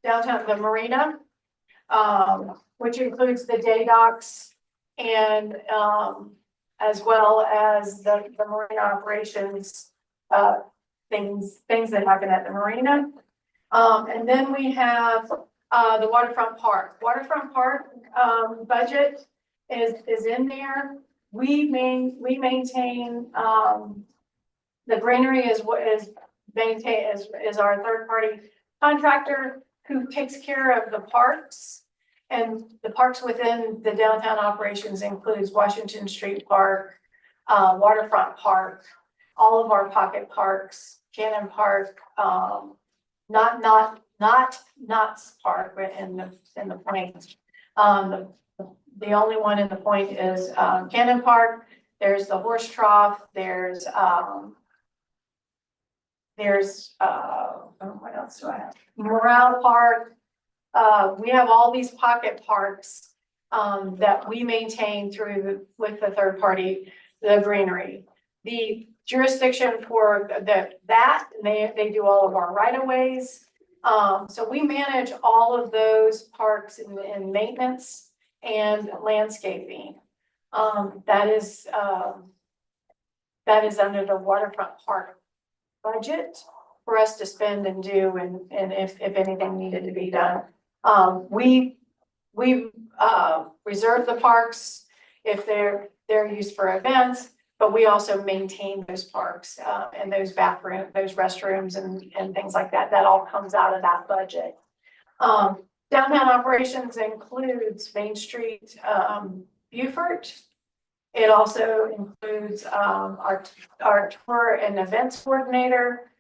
downtown, the marina, which includes the day docks and as well as the marina operations, things that happen at the marina. And then we have the waterfront park. Waterfront park budget is in there. We maintain the greenery is our third party contractor who takes care of the parks. And the parks within the downtown operations includes Washington Street Park, Waterfront Park, all of our pocket parks, Cannon Park, not Knott's Park, but in the Plains. The only one in the Point is Cannon Park. There's the horse trough. There's what else do I have? Morale Park. We have all these pocket parks that we maintain with the third party, the greenery. The jurisdiction for they do all of our right of ways. So we manage all of those parks in maintenance and landscaping. That is under the waterfront park budget for us to spend and do, and if anything needed to be done. We reserve the parks if they're used for events, but we also maintain those parks and those restrooms and things like that. That all comes out of that budget. Downtown operations includes Main Street, Beaufort. It also includes our tour and events coordinator,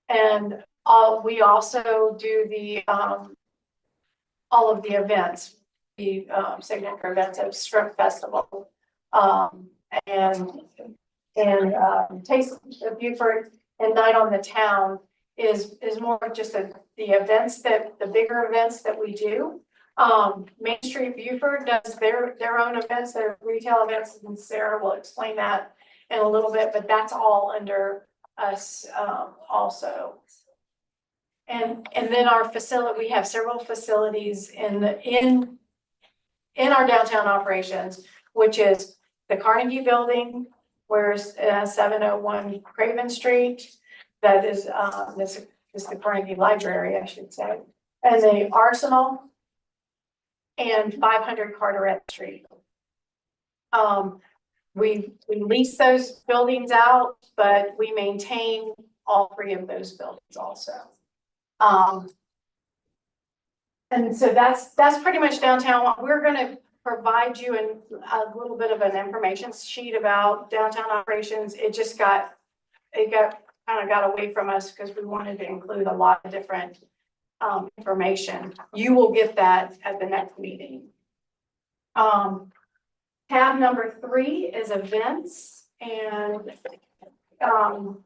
and we also do all of the events, the signature events of Strip Festival, and Taste of Beaufort and Night on the Town is more just the events the bigger events that we do. Main Street Beaufort does their own events, their retail events, and Sarah will explain that in a little bit, but that's all under us also. And then our facility, we have several facilities in our downtown operations, which is the Carnegie Building, where's 701 Craven Street. That is this is the Carnegie Library, I should say, and the Arsenal, and 500 Carteret Street. We lease those buildings out, but we maintain all 3 of those buildings also. And so that's pretty much downtown. We're going to provide you a little bit of an information sheet about downtown operations. It kind of got away from us because we wanted to include a lot of different information. You will get that at the next meeting. Tab number 3 is events, and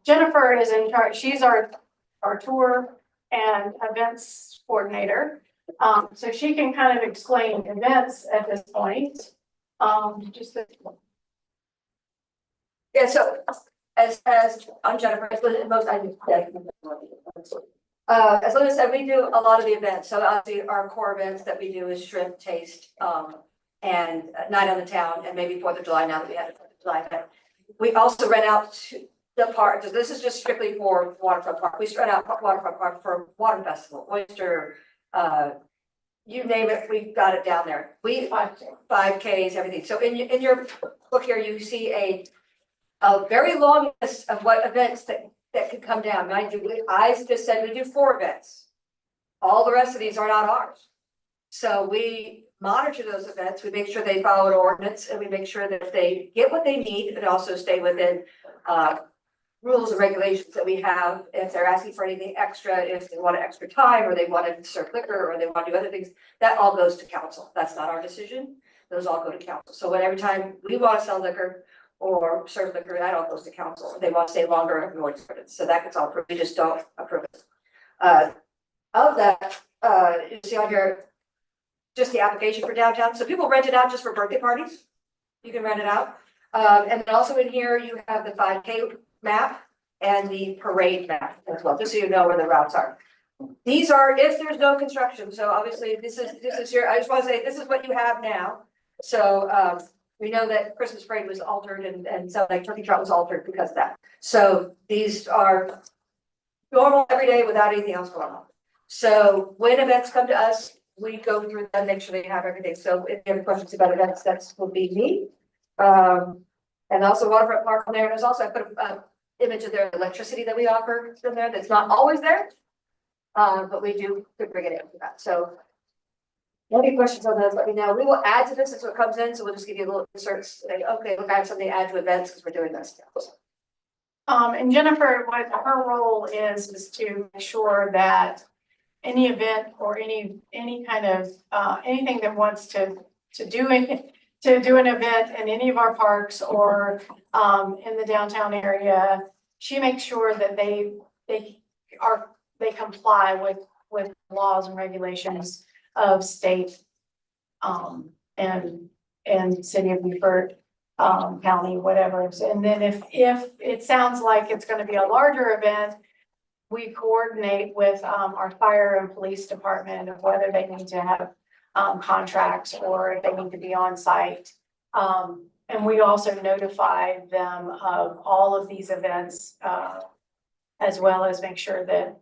Jennifer is in charge. She's our tour and events coordinator. So she can kind of explain events at this point. Just that- Yeah, so as I'm Jennifer, as most I do. As Linda said, we do a lot of the events. So obviously our core events that we do is shrimp taste, and Night on the Town and maybe 4th of July now that we had a 4th of July event. We also rent out to the park. This is just strictly for Waterfront Park. We rent out Waterfront Park for Water Festival, Oyster, you name it, we've got it down there. We 5Ks, everything. So in your book here, you see a very long list of what events that could come down. Mind you, I just said we do 4 events. All the rest of these are not ours. So we monitor those events, we make sure they follow an ordinance, and we make sure that if they get what they need, and also stay within rules and regulations that we have. If they're asking for anything extra, if they want extra time, or they want to serve liquor, or they want to do other things, that all goes to council. That's not our decision. Those all go to council. So when every time we want to sell liquor or serve liquor, that all goes to council. If they want to stay longer, we want to serve it. So that gets all approved. We just don't approve it. Of that, you see on here, just the application for downtown. So people rent it out just for birthday parties. You can rent it out. And then also in here, you have the 5K map and the parade map as well, just so you know where the routes are. These are if there's no construction. So obviously this is your, I just want to say, this is what you have now. So we know that Christmas parade was altered and so like Turkey Trot was altered because of that. So these are normal every day without anything else going on. So when events come to us, we go through them, make sure they have everything. So if you have questions about events, that will be me. And also Waterfront Park on there. There's also, I put an image of their electricity that we offer in there that's not always there. But we do bring it in for that. So any questions on those, let me know. We will add to this as it comes in. So we'll just give you a little inserts. Say, okay, look, I have something to add to events because we're doing this. And Jennifer, what her role is to make sure that any event or any kind of, anything that wants to do an event in any of our parks or, in the downtown area, she makes sure that they comply with laws and regulations of state, and city of Beaufort, county, whatever. And then if it sounds like it's gonna be a larger event, we coordinate with, our fire and police department of whether they need to have, contracts or if they need to be on site. And we also notify them of all of these events, as well as make sure that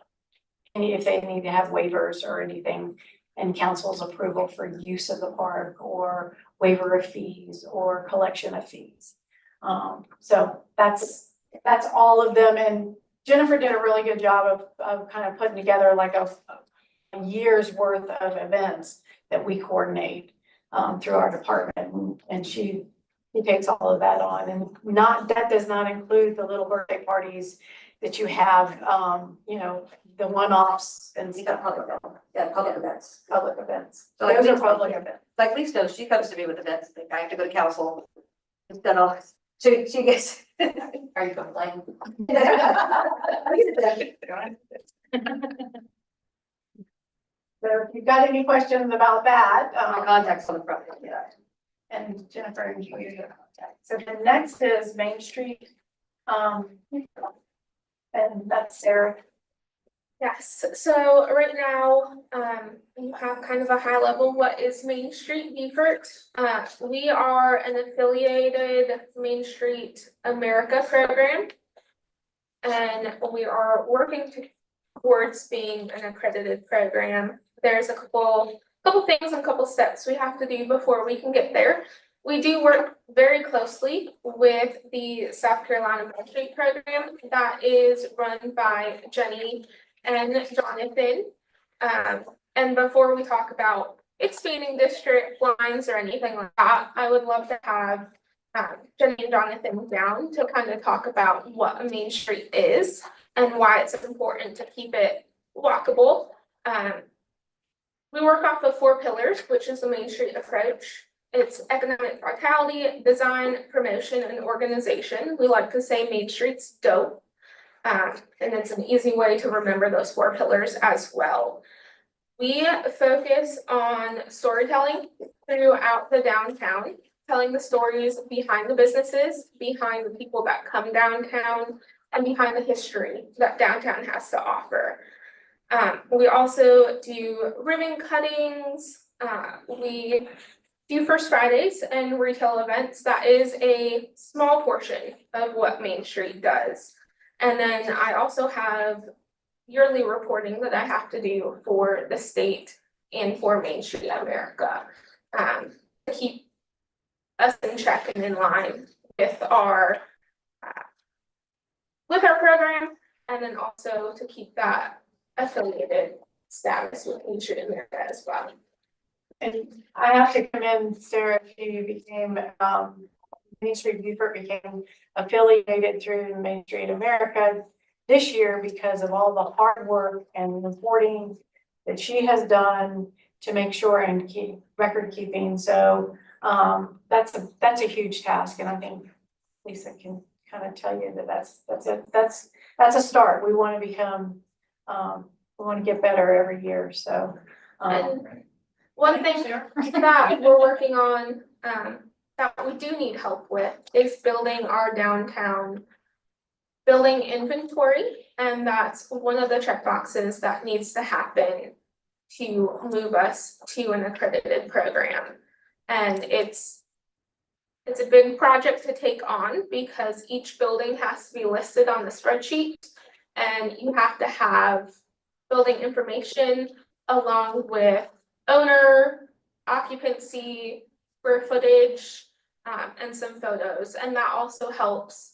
if they need to have waivers or anything, and council's approval for use of the park or waiver of fees or collection of fees. So that's all of them. And Jennifer did a really good job of kind of putting together like a year's worth of events that we coordinate through our department. And she takes all of that on, and that does not include the little birthday parties that you have, the one-offs and stuff. Public events. Public events. So like Those are Lisa- public events. Like Lisa knows, she comes to me with events. Like I have to go to council. It's done all. She gets. Are you complaining? So if you've got any questions about that, My contact's on the front. Yeah. and Jennifer and you your contact. So the next is Main Street. And that's Sarah. Yes, so right now, you have kind of a high level, what is Main Street Beaufort? We are an affiliated Main Street America program. And we are working towards being an accredited program. There's a couple things and a couple steps we have to do before we can get there. We do work very closely with the South Carolina Main Street program that is run by Jenny and Jonathan. And before we talk about expanding district lines or anything like that, I would love to have Jenny and Jonathan down to kind of talk about what a Main Street is and why it's important to keep it walkable. We work off of 4 pillars, which is the Main Street approach. It's economic vitality, design, promotion, and organization. We like to say Main Street's dope. And it's an easy way to remember those 4 pillars as well. We focus on storytelling throughout the downtown, telling the stories behind the businesses, behind the people that come downtown, and behind the history that downtown has to offer. We also do ribbon cuttings. We do First Fridays and retail events. That is a small portion of what Main Street does. And then I also have yearly reporting that I have to do for the state and for Main Street America. To keep us in check and in line with our program, and then also to keep that affiliated status with Main Street America as well. And I have to commend Sarah, she became, Main Street Beaufort became affiliated through Main Street America this year because of all the hard work and reporting that she has done to make sure and keep record keeping. So, that's a huge task, and I think Lisa can kind of tell you that that's a start. We want to become, we want to get better every year, so. And one thing that we're working on, that we do need help with is building our downtown building inventory. And that's one of the check boxes that needs to happen to move us to an accredited program. And it's a big project to take on because each building has to be listed on the spreadsheet. And you have to have building information along with owner, occupancy, square footage, and some photos. And that also helps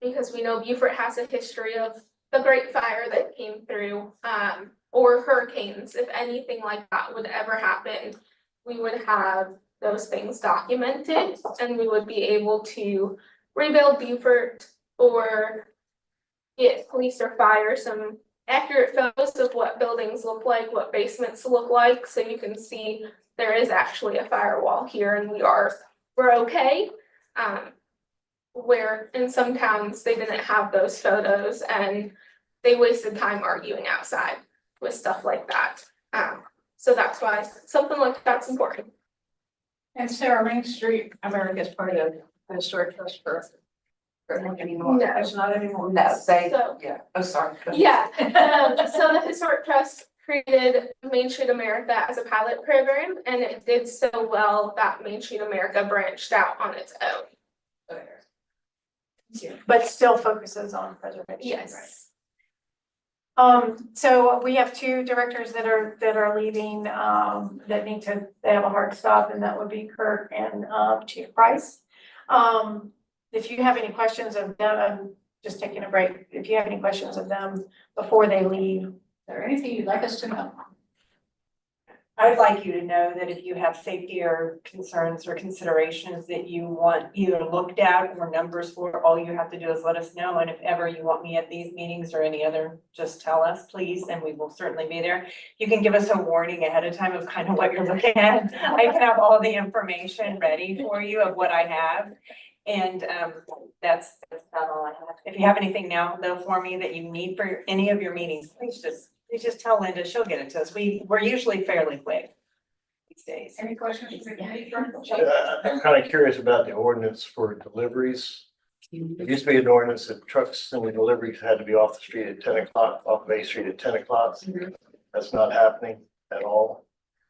because we know Beaufort has a history of the Great Fire that came through, or hurricanes. If anything like that would ever happen, we would have those things documented and we would be able to rebuild Beaufort or get police or fire some accurate photos of what buildings look like, what basements look like, so you can see there is actually a firewall here and we're okay. Where in some towns they didn't have those photos and they wasted time arguing outside with stuff like that. So that's why something like that's important. And Sarah, Main Street America is part of the Historic Trust for anymore. No. It's not anymore. No, they, So- yeah, oh, sorry. Yeah, so the Historic Trust created Main Street America as a pilot program, and it did so well that Main Street America branched out on its own. But still focuses on preservation. Yes. So we have two directors that are leaving, they have a hard stop, and that would be Kirk and, Chief Price. If you have any questions of them, I'm just taking a break. If you have any questions of them before they leave. Is there anything you'd like us to know? I'd like you to know that if you have safety or concerns or considerations that you want either looked at or numbers for, all you have to do is let us know. And if ever you want me at these meetings or any other, just tell us, please, and we will certainly be there. You can give us a warning ahead of time of kind of what you're looking at. I can have all the information ready for you of what I have. And that's about all I have. If you have anything now though for me that you need for any of your meetings, please just tell Linda, she'll get it to us. We're usually fairly quick these days. Any questions? I'm kind of curious about the ordinance for deliveries. It used to be an ordinance that trucks and deliveries had to be off the street at 10 o'clock, off Bay Street at 10 o'clock. That's not happening at all.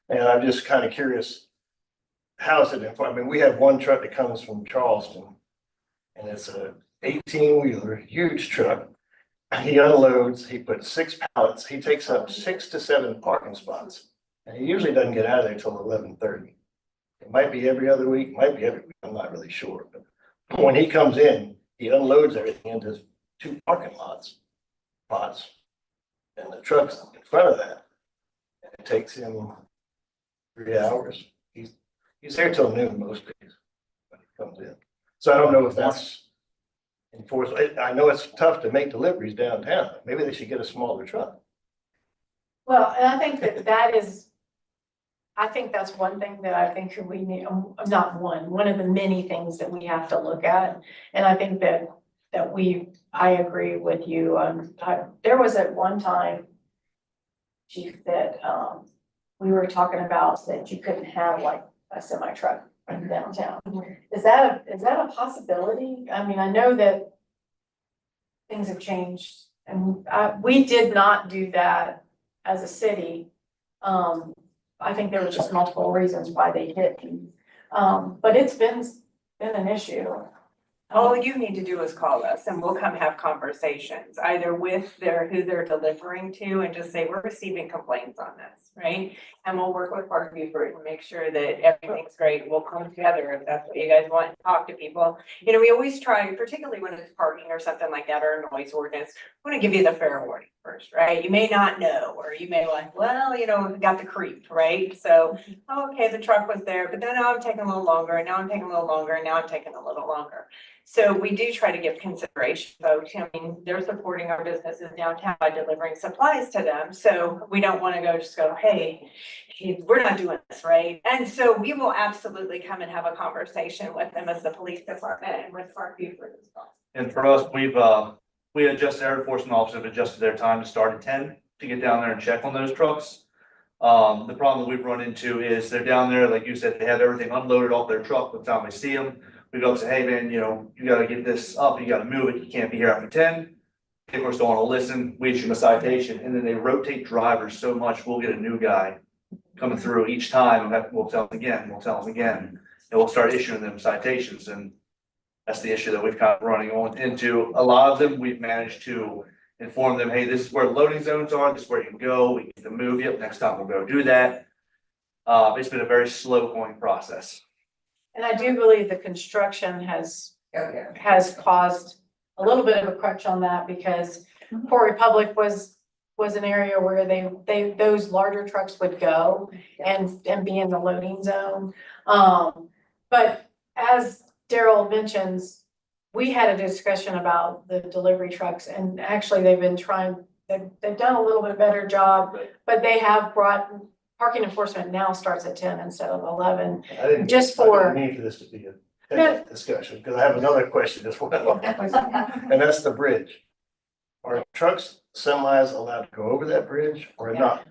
And I'm just kind of curious, how is it? I mean, we have one truck that comes from Charleston and it's a 18-wheeler, huge truck. He unloads, he puts 6 pallets, he takes up 6 to 7 parking spots. And he usually doesn't get out of there till 11:30. It might be every other week, might be every week, I'm not really sure. But when he comes in, he unloads everything into 2 parking spots. And the truck's in front of that. And it takes him 3 hours. He's there till noon most days when he comes in. So I don't know if that's enforced. I know it's tough to make deliveries downtown. Maybe they should get a smaller truck. Well, and I think that's one thing that I think we need, not one of the many things that we have to look at. And I think that I agree with you. There was at one time chief, that, we were talking about that you couldn't have like a semi truck in downtown. Is that a possibility? I mean, I know that things have changed and, we did not do that as a city. I think there were just multiple reasons why they didn't. But it's been an issue. All you need to do is call us and we'll come have conversations, either with who they're delivering to and just say, we're receiving complaints on this, right? And we'll work with Park Beaufort and make sure that everything's great. We'll come together if that's what you guys want, to talk to people. You know, we always try, particularly when it's parking or something like that, or a noise ordinance, we want to give you the fair warning first, right? You may not know, or you may like, well, you know, got the creep, right? So, oh, okay, the truck was there, but then now I'm taking a little longer, and now I'm taking a little longer, and now I'm taking a little longer. So we do try to give consideration, folks. I mean, they're supporting our businesses downtown by delivering supplies to them. So we don't want to just go, hey, we're not doing this, right? And so we will absolutely come and have a conversation with them as the police department and with Park Beaufort as well. And for us, we adjusted, our enforcement officers have adjusted their time to start at 10 to get down there and check on those trucks. The problem that we've run into is they're down there, like you said, they have everything unloaded off their truck by the time they see them. We go and say, hey man, you know, you gotta get this up, you gotta move it, you can't be here after 10. They of course don't wanna listen, we issue them a citation, and then they rotate drivers so much, we'll get a new guy coming through each time, and we'll tell them again, and we'll start issuing them citations, and that's the issue that we've kind of running on into. A lot of them, we've managed to inform them, hey, this is where loading zones are, this is where you can go, we can move you, next time we'll go do that. It's been a very slow going process. And I do believe the construction has caused a little bit of a crutch on that, because Port Republic was an area where those larger trucks would go and be in the loading zone. But as Daryl mentions, we had a discussion about the delivery trucks, and actually they've done a little bit better job, but they have brought parking enforcement now starts at 10 instead of 11. I didn't need for this to be a discussion, because I have another question as well. And that's the bridge. Are trucks, semis allowed to go over that bridge or not?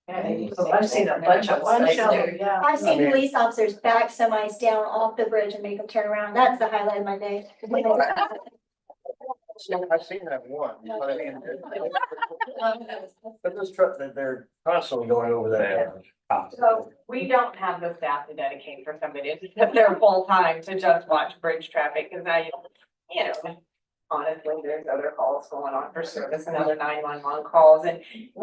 I've seen a bunch of them. Yeah. I've seen police officers back semis down off the bridge and make them turn around. That's the highlight of my day. I've seen that one, but I mean, but those trucks, they're constantly going over that. So we don't have the staff to dedicate for somebody to sit there full time to just watch bridge traffic, because now, you know, honestly, there's other calls going on for service and other 911 calls and.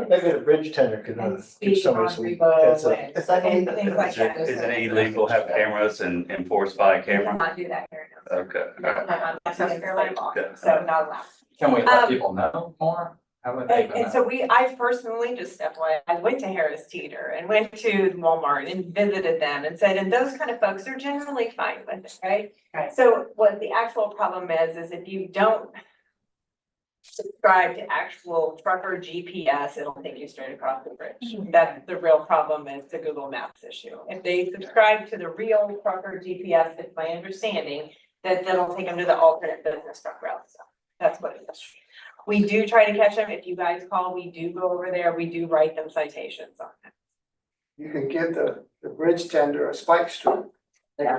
Maybe the bridge tender could And give speed somebody on some Rebo heads up. and things like that. Is it illegal to have cameras and enforced by a We will camera? not do that here. Okay. That's a fairly law, so not allowed. Can we let people know more? How would they And, know? and so I personally, just FYI, I went to Harris Teeter and went to Walmart and visited them and said, and those kind of folks are generally fine with it, right? Right. So what the actual problem is if you don't subscribe to actual trucker GPS, it'll take you straight across the bridge. That's the real problem, is the Google Maps issue. If they subscribe to the real trucker GPS, it's my understanding that that'll take them to the alternate business truck route. So that's what it is. We do try to catch them. If you guys call, we do go over there. We do write them citations on it. You can give the bridge tender a spike strip. Well, I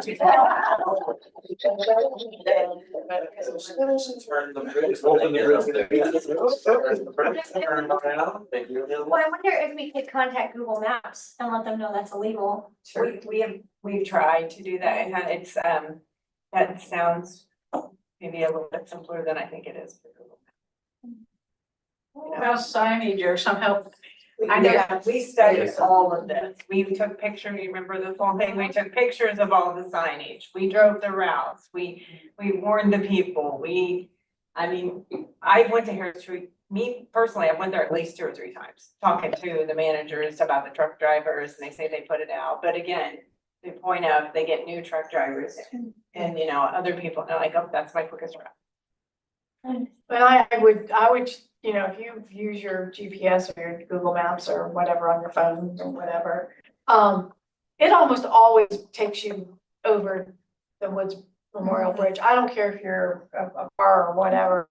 wonder if we could contact Google Maps and let them know that's illegal. We've tried to do that, and it's, that sounds maybe a little bit simpler than I think it is. About signage or some help. I know, we studied all of this. We took pictures, you remember this whole thing? We took pictures of all the signage. We drove the routes. We warned the people. I mean, I went to Harris Street, me personally, I went there at least 2 or 3 times, talking to the managers about the truck drivers, and they say they put it out. But again, the point of, they get new truck drivers and, you know, other people, and they're like, oh, that's my quickest route. But I would, you know, if you use your GPS or your Google Maps or whatever on your phone or whatever, it almost always takes you over the Woods Memorial Bridge. I don't care if you're a car or whatever.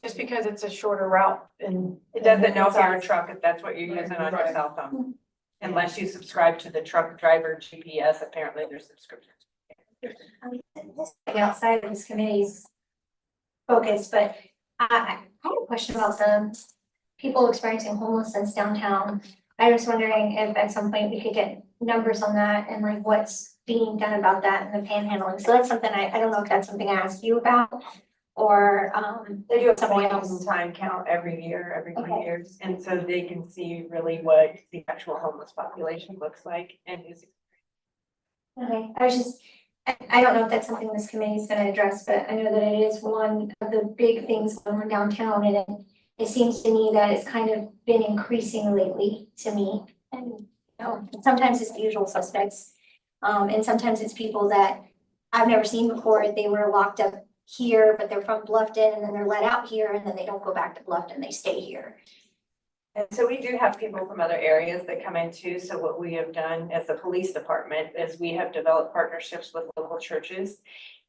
just because it's a shorter route and. It doesn't know if you're a truck, if that's what you're using on your cell phone. Unless you subscribe to the truck driver GPS, apparently there's subscriptions. Outside of this committee's focus, but I have a question about the people experiencing homelessness downtown. I was wondering if at some point we could get numbers on that and like what's being done about that in the panhandling. So that's something I don't know if that's something I asked you about or, They do a somebody point else. in time count every year, every 2 Okay. years, and so they can see really what the actual homeless population looks like and is. Okay, I was just, I don't know if that's something this committee is gonna address, but I know that it is one of the big things going on downtown, and it seems to me that it's kind of been increasing lately to me. And, you know, sometimes it's the usual suspects, and sometimes it's people that I've never seen before. They were locked up here, but they're from Bluffton, and then they're let out here, and then they don't go back to Bluffton, they stay here. And so we do have people from other areas that come in too. So what we have done as the police department is we have developed partnerships with local churches.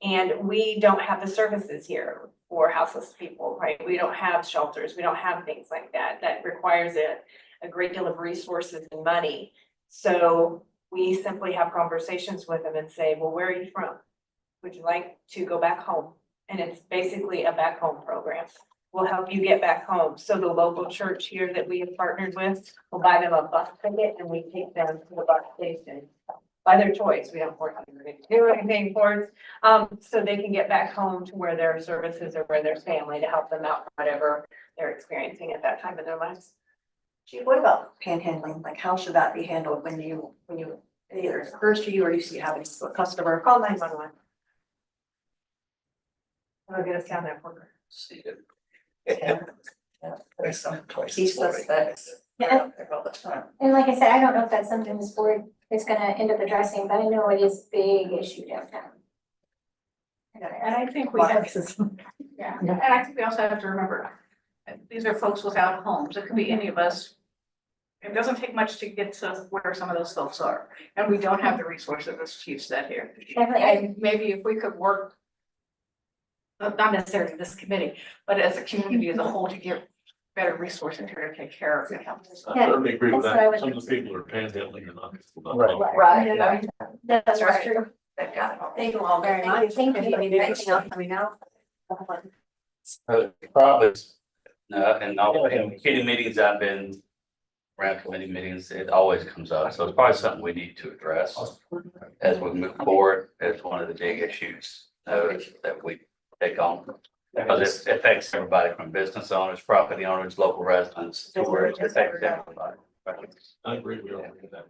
And we don't have the services here for houseless people, right? We don't have shelters. We don't have things like that. That requires a great deal of resources and money. So we simply have conversations with them and say, well, where are you from? Would you like to go back home? And it's basically a back home program. We'll help you get back home. So the local church here that we have partnered with will buy them a bus ticket and we take them to the bus station by their choice. We don't force them to do anything for it. So they can get back home to where their services or where there's family to help them out, whatever they're experiencing at that time in their lives. Chief, what about panhandling? Like, how should that be handled when you it either occurs to you or you see having a customer call 911? I'll get us down there for There's some key suspects. Yeah. All the time. And like I said, I don't know if that's something this board is gonna end up addressing, but I know it is a big issue downtown. And I think we have, yeah, and I think we also have to remember, these are folks without homes. It could be any of us. It doesn't take much to get to where some of those folks are, and we don't have the resources, as Chief said here. Definitely. And maybe if we could work, not necessarily this committee, but as a community as a whole to give better resources here to take care of it. I certainly agree with that's what I that. would- Some of the people are panhandling and not. Right. That's true. They've got it all. Thank you all very much. Thank you. Anything else coming out? Probably, and all in committee meetings I've been around committee meetings, it always comes up. So it's probably something we need to address as we move forward as one of the big issues that we take on. Because it affects everybody from business owners, property owners, local residents, to where it affects everybody. I agree with that.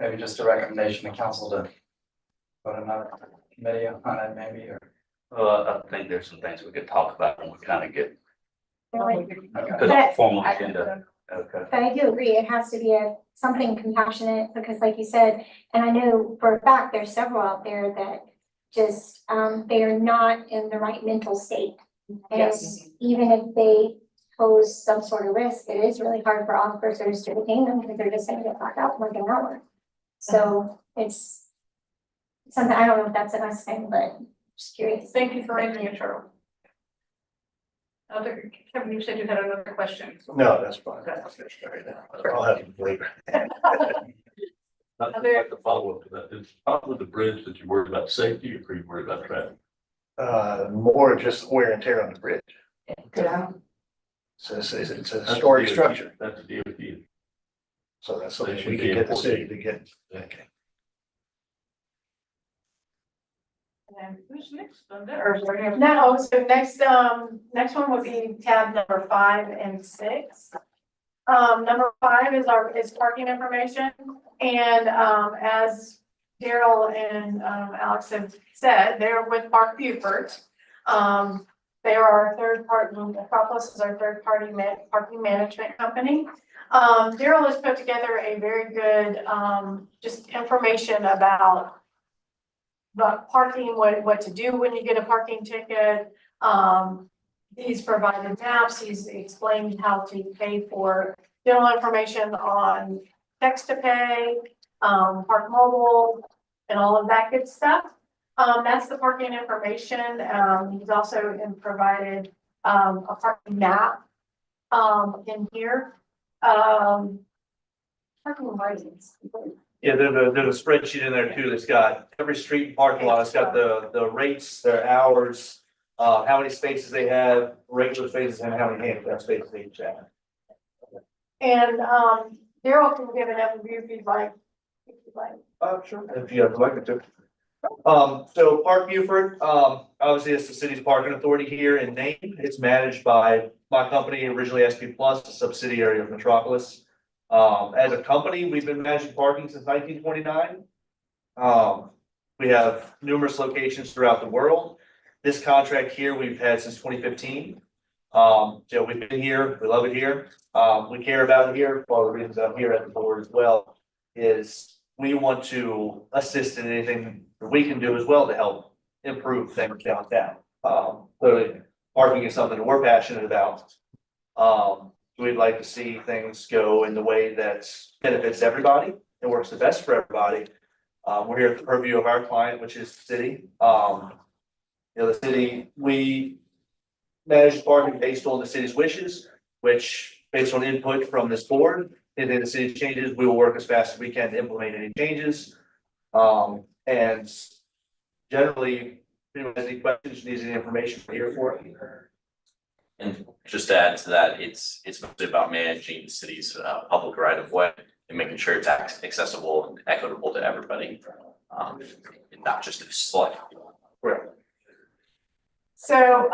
Maybe just a recommendation to council to put another committee on it maybe, or. Well, I think there's some things we could talk about when we kind of get Really. to the formal agenda. Okay. But I do agree, it has to be something compassionate, because like you said, and I know for a fact, there's several out there that just, they are not in the right mental state. And Yes. even if they pose some sort of risk, it is really hard for officers to detain them because they're just gonna get locked out in like an hour. So it's something, I don't know if that's a nice thing, but just curious. Thank you for raising it, Cheryl. Kevin, you said you had another question. No, that's fine. I'll have it later. I'd like to follow up to that. Is probably the bridge that you worried about safety or are you worried about traffic? More just wear and tear on the bridge. Yeah. So it's a That's historic DOT. structure, That's a DOT. so that's They something should we be can get the enforcing. city to get. Okay. And who's next on there? Or is there any- No, so next one would be tab number 5 and 6. Number 5 is parking information, and, as Daryl and, Alex have said, they're with Park Buford. They are our third party, Acropolis is our third party parking management company. Daryl has put together a very good, just information about parking, what to do when you get a parking ticket. He's provided maps, he's explained how to pay for general information on text to pay, Park Mobile, and all of that good stuff. That's the parking information. He's also provided, a parking map, in here. Parking ratings. Yeah, there's a spreadsheet in there too that's got every street and parking lot, it's got the rates, their hours, how many spaces they have, regular spaces, and how many handicap spaces they each have. And, Daryl can give an overview if you'd like. If you'd like. Sure. If you guys would like it to. So Park Buford, obviously it's the city's parking authority here in name. It's managed by my company, originally SP Plus, a subsidiary of Metropolis. As a company, we've been managing parking since 1929. We have numerous locations throughout the world. This contract here we've had since 2015. So we've been here, we love it here. We care about it here. One of the reasons I'm here at the board as well is we want to assist in anything that we can do as well to help improve things downtown. Clearly, parking is something that we're passionate about. We'd like to see things go in the way that benefits everybody and works the best for everybody. We're here at the purview of our client, which is the city. The city, we manage parking based on the city's wishes, which based on input from this board. If the city changes, we will work as fast as we can to implement any changes. And generally, if anyone has any questions, needs any information, we're here for it. And just to add to that, it's mostly about managing the city's public right of way and making sure it's accessible and equitable to everybody. And not just a select. So,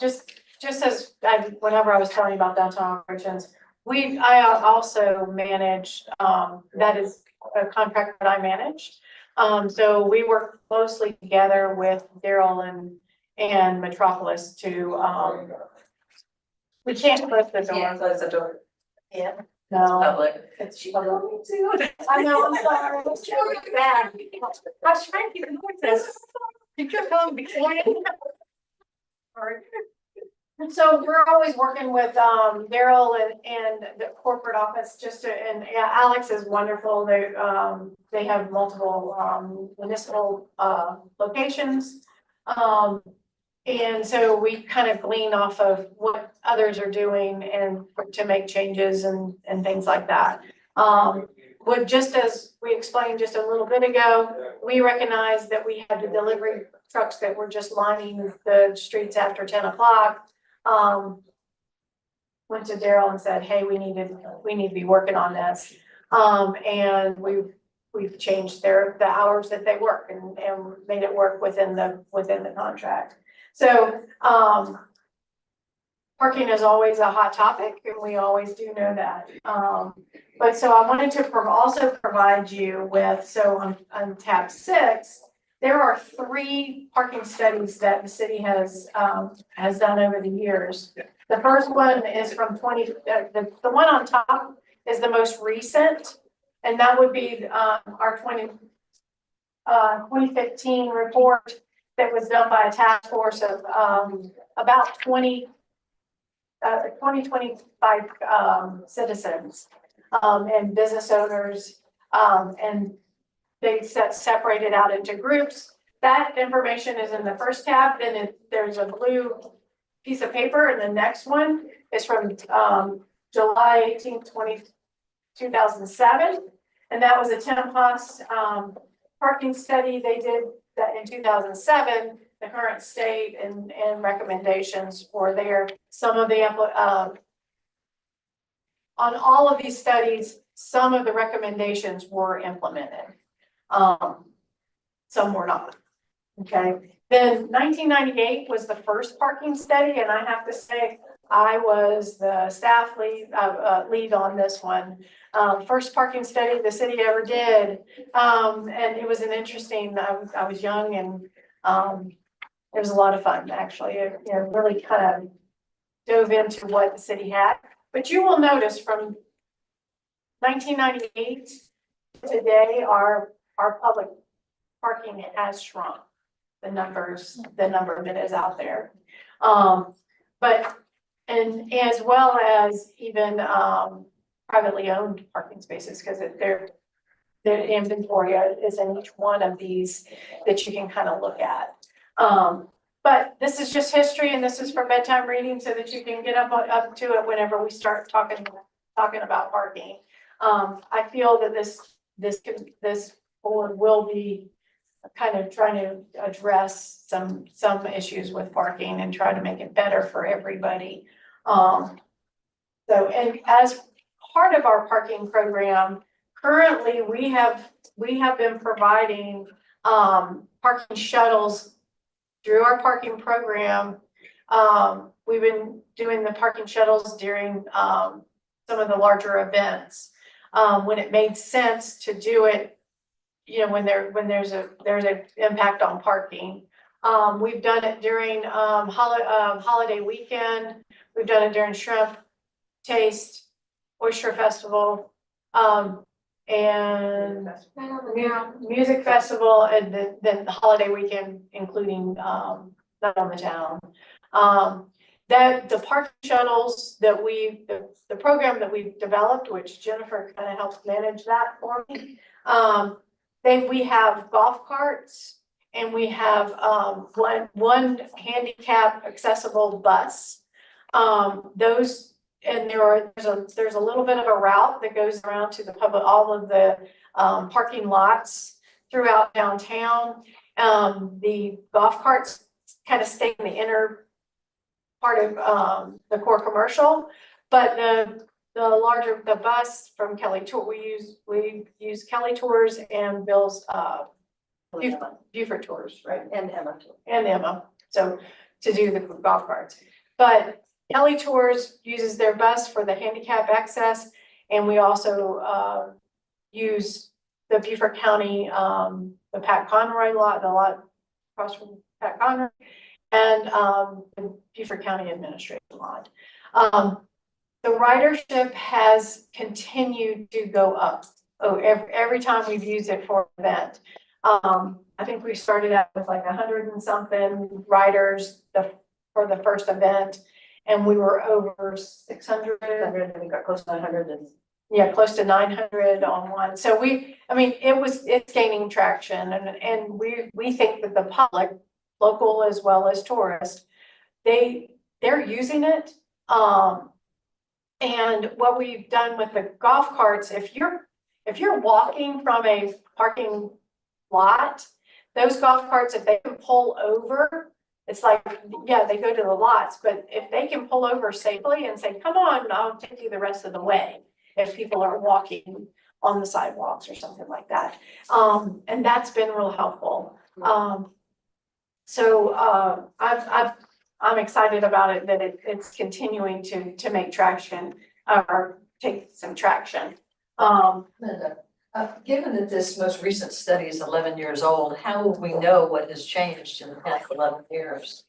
just as whenever I was telling you about downtown operations, I also manage, that is a contract that I manage. So we work closely together with Daryl and Metropolis to, we can't close the door. Can't close the door. Yeah, no. Public. It's public. I know, I'm sorry. It's really bad. I was trying to keep it this. You could come before you. Sorry. And so we're always working with Daryl and the corporate office and yeah, Alex is wonderful. They have multiple municipal locations. And so we kind of glean off of what others are doing and to make changes and things like that. But just as we explained just a little bit ago, we recognize that we had the delivery trucks that were just lining the streets after 10 o'clock. Went to Daryl and said, hey, we need to be working on this. And we've changed the hours that they work and made it work within the contract. So, parking is always a hot topic and we always do know that. But so I wanted to also provide you with, so on tab 6, there are 3 parking studies that the city has done over the years. The first one is from the one on top is the most recent, and that would be our 2015 report that was done by a task force of about 25 citizens and business owners, and they separated out into groups. That information is in the first tab, then there's a blue piece of paper, and the next one is from July 18th, 2007, and that was a Tempos parking study. They did that in 2007. The current state and recommendations were there. Some of the on all of these studies, some of the recommendations were implemented. Some were not. Okay. Then 1998 was the first parking study, and I have to say I was the staff lead on this one. First parking study the city ever did, and it was an interesting. I was young, and it was a lot of fun actually. It really kind of dove into what the city had. But you will notice from 1998 to today, our public parking has shrunk. The number that is out there, but as well as even privately owned parking spaces, because the inventory is in each one of these that you can kind of look at. But this is just history and this is for bedtime reading so that you can get up to it whenever we start talking about parking. I feel that this board will be kind of trying to address some issues with parking and try to make it better for everybody. So, and as part of our parking program, currently we have been providing parking shuttles through our parking program. We've been doing the parking shuttles during some of the larger events when it made sense to do it. You know, when there's a impact on parking. We've done it during holiday weekend. We've done it during Shrimp Taste, Oyster Festival, and music festival, and then the holiday weekend, including Night on the Town. That the parking shuttles that the program that we've developed, which Jennifer kind of helped manage that for me. We have golf carts and we have one handicap accessible bus. Those, and there's a little bit of a route that goes around to the public, all of the parking lots throughout downtown. The golf carts kind of stay in the inner part of the core commercial, but the bus from Kelly Tour, we use Kelly Tours and Bill's Buford Tours, right? And Emma, so to do the golf carts. But Kelly Tours uses their bus for the handicap access, and we also use the Beaufort County, the Pat Conroy lot, the lot across from Pat Conroy, and the Beaufort County Administration lot. The ridership has continued to go up. Every time we've used it for an event. I think we started out with like 100 and something riders for the first event, and we were over 600. and we got close to 100 and. Yeah, close to 900 on one. So it's gaining traction, and we think that the public, local as well as tourists, they're using it. And what we've done with the golf carts, if you're walking from a parking lot, those golf carts, if they can pull over, it's like, yeah, they go to the lots, but if they can pull over safely and say, come on, I'll take you the rest of the way, if people are walking on the sidewalks or something like that. And that's been real helpful. I'm excited about it, that it's continuing to make traction, or take some traction. Given that this most recent study is 11 years old, how will we know what has changed in the past 11 years?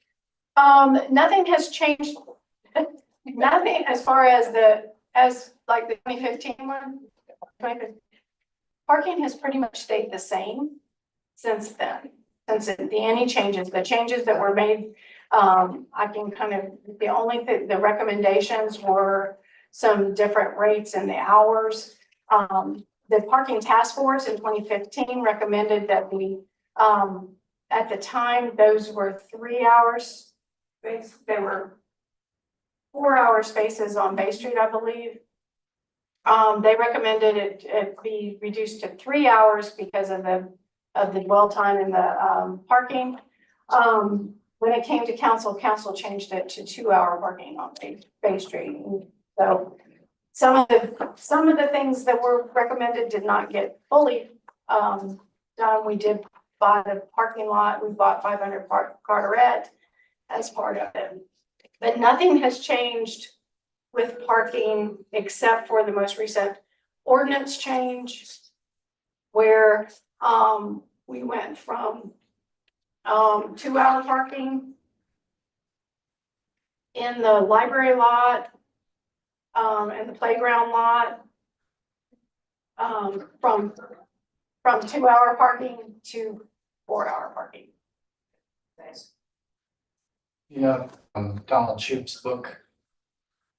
Nothing has changed. Nothing as far as the 2015 one. 2015. Parking has pretty much stayed the same since then. Since any changes, the changes that were made, I can kind of, the only thing, the recommendations were some different rates in the hours. The parking task force in 2015 recommended that we, at the time, those were 3 hours. They were 4 hour spaces on Bay Street, I believe. They recommended it be reduced to 3 hours because of the dwell time in the parking. When it came to council changed it to 2 hour parking on Bay Street. So some of the things that were recommended did not get fully done. We did buy the parking lot. We bought 500 Carteret as part of it. But nothing has changed with parking except for the most recent ordinance change, where we went from 2 hour parking in the library lot and the playground lot, from 2 hour parking to 4 hour parking. You know, Donald Shoup's book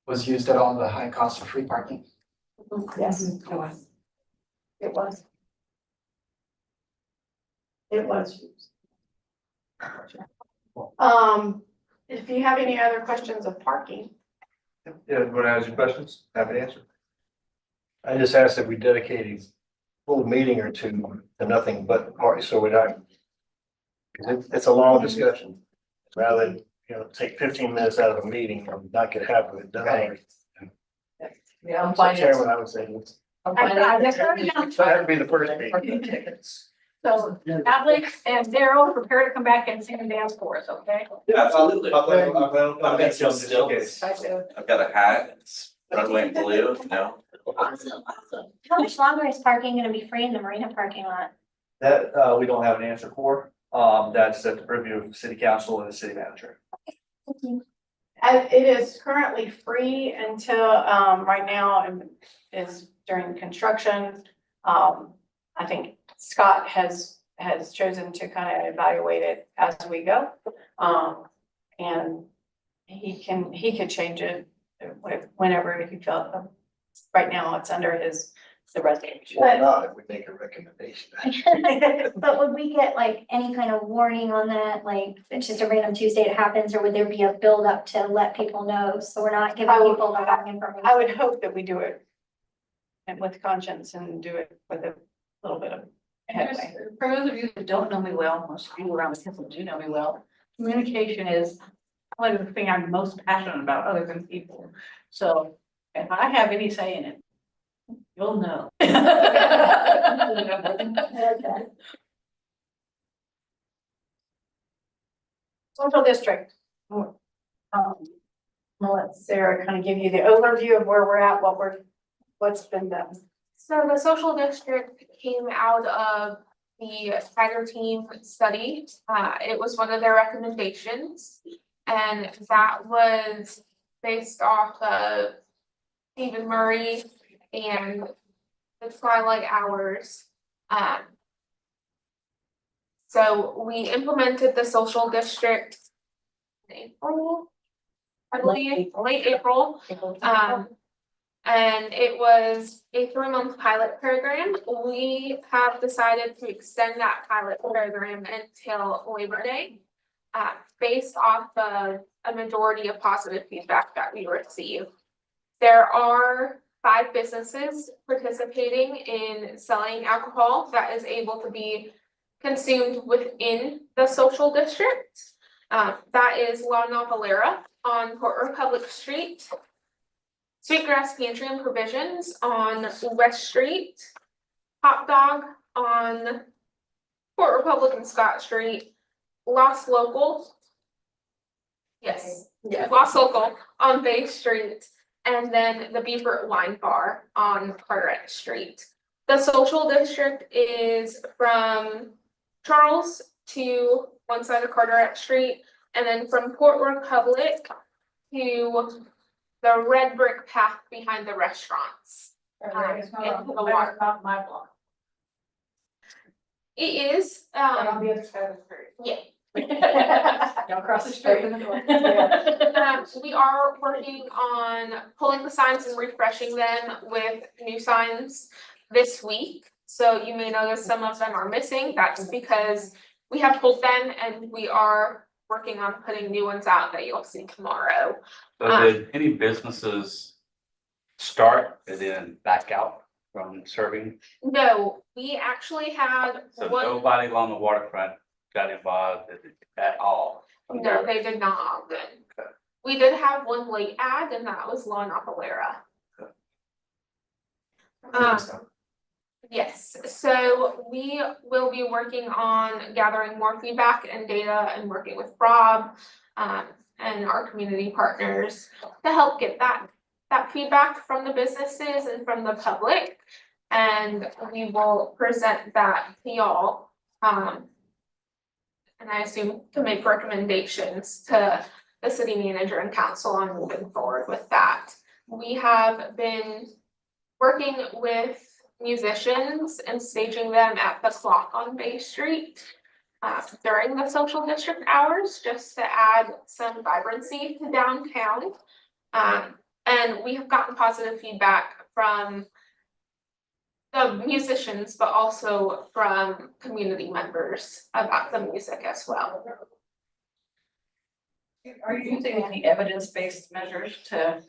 was used at all the high cost of free parking. Yes, it was. It was. It was used. If you have any other questions of parking, Yeah, everyone has any questions? Happy to answer. I just asked if we dedicate a full meeting or two to nothing but party, so we're not. Cause it's a long discussion, rather than, take 15 minutes out of a meeting and not get half of it done. Yeah, I'm So fine. Chairman, I would say, I just heard it. so that would be the first meeting. So Alex and Daryl, prepare to come back and sing and dance for us, okay? Absolutely. I'll plan on I've got some just in case. stills. I've got a hat, it's runway blue, Awesome. How much longer is parking gonna be free in the marina parking lot? That, we don't have an answer for. That's at the purview of the city council and the city manager. It is currently free until, right now, and is during construction. I think Scott has chosen to kind of evaluate it as we go. And he could change it whenever he felt, right now it's under the resolution. Or not, if we make a recommendation. But would we get like any kind of warning on that, like it's just a random Tuesday it happens, or would there be a build up to let people know, so we're not giving people the wrong information? I would hope that we do it and with conscience and do it with a little bit of headway. For those of you that don't know me well, most of you around the council do know me well, communication is probably the thing I'm most passionate about other than people. So if I have any say in it, you'll know. Social district. I'll let Sarah kind of give you the overview of where we're at, what's been done. So the social district came out of the Tiger Team study. It was one of their recommendations. And that was based off of Stephen Murray and the twilight hours. So we implemented the social district in April, I believe, late April. And it was a 3-month pilot program. We have decided to extend that pilot program until Labor Day, based off of a majority of positive feedback that we received. There are 5 businesses participating in selling alcohol that is able to be consumed within the social district. That is La Novelera on Port Republic Street, Sweetgrass Pantry and Provisions on West Street, Hot Dog on Port Republic and Scott Street, Lost Local. Yes, Lost Local on Bay Street, and then the Beaver Wine Bar on Carteret Street. The social district is from Charles to one side of Carteret Street, and then from Port Republic to the red brick path behind the restaurants. It's not into the water. not my block. It is, But on the other side of the street. yeah. Don't cross the street. We are working on pulling the signs and refreshing them with new signs this week. So you may notice some of them are missing. That's because we have pulled them and we are working on putting new ones out that you'll see tomorrow. So did any businesses start and then back out from serving? No, we actually had So one, nobody along the waterfront got involved at all? no, they did not. We did have one late ad and that was La Novelera. Yes, so we will be working on gathering more feedback and data and working with Rob and our community partners to help get that feedback from the businesses and from the public. And we will present that to y'all. And I assume to make recommendations to the city manager and council on moving forward with that. We have been working with musicians and staging them at the clock on Bay Street during the social district hours, just to add some vibrancy to downtown. And we have gotten positive feedback from the musicians, but also from community members about the music as well. Are you using any evidence-based measures to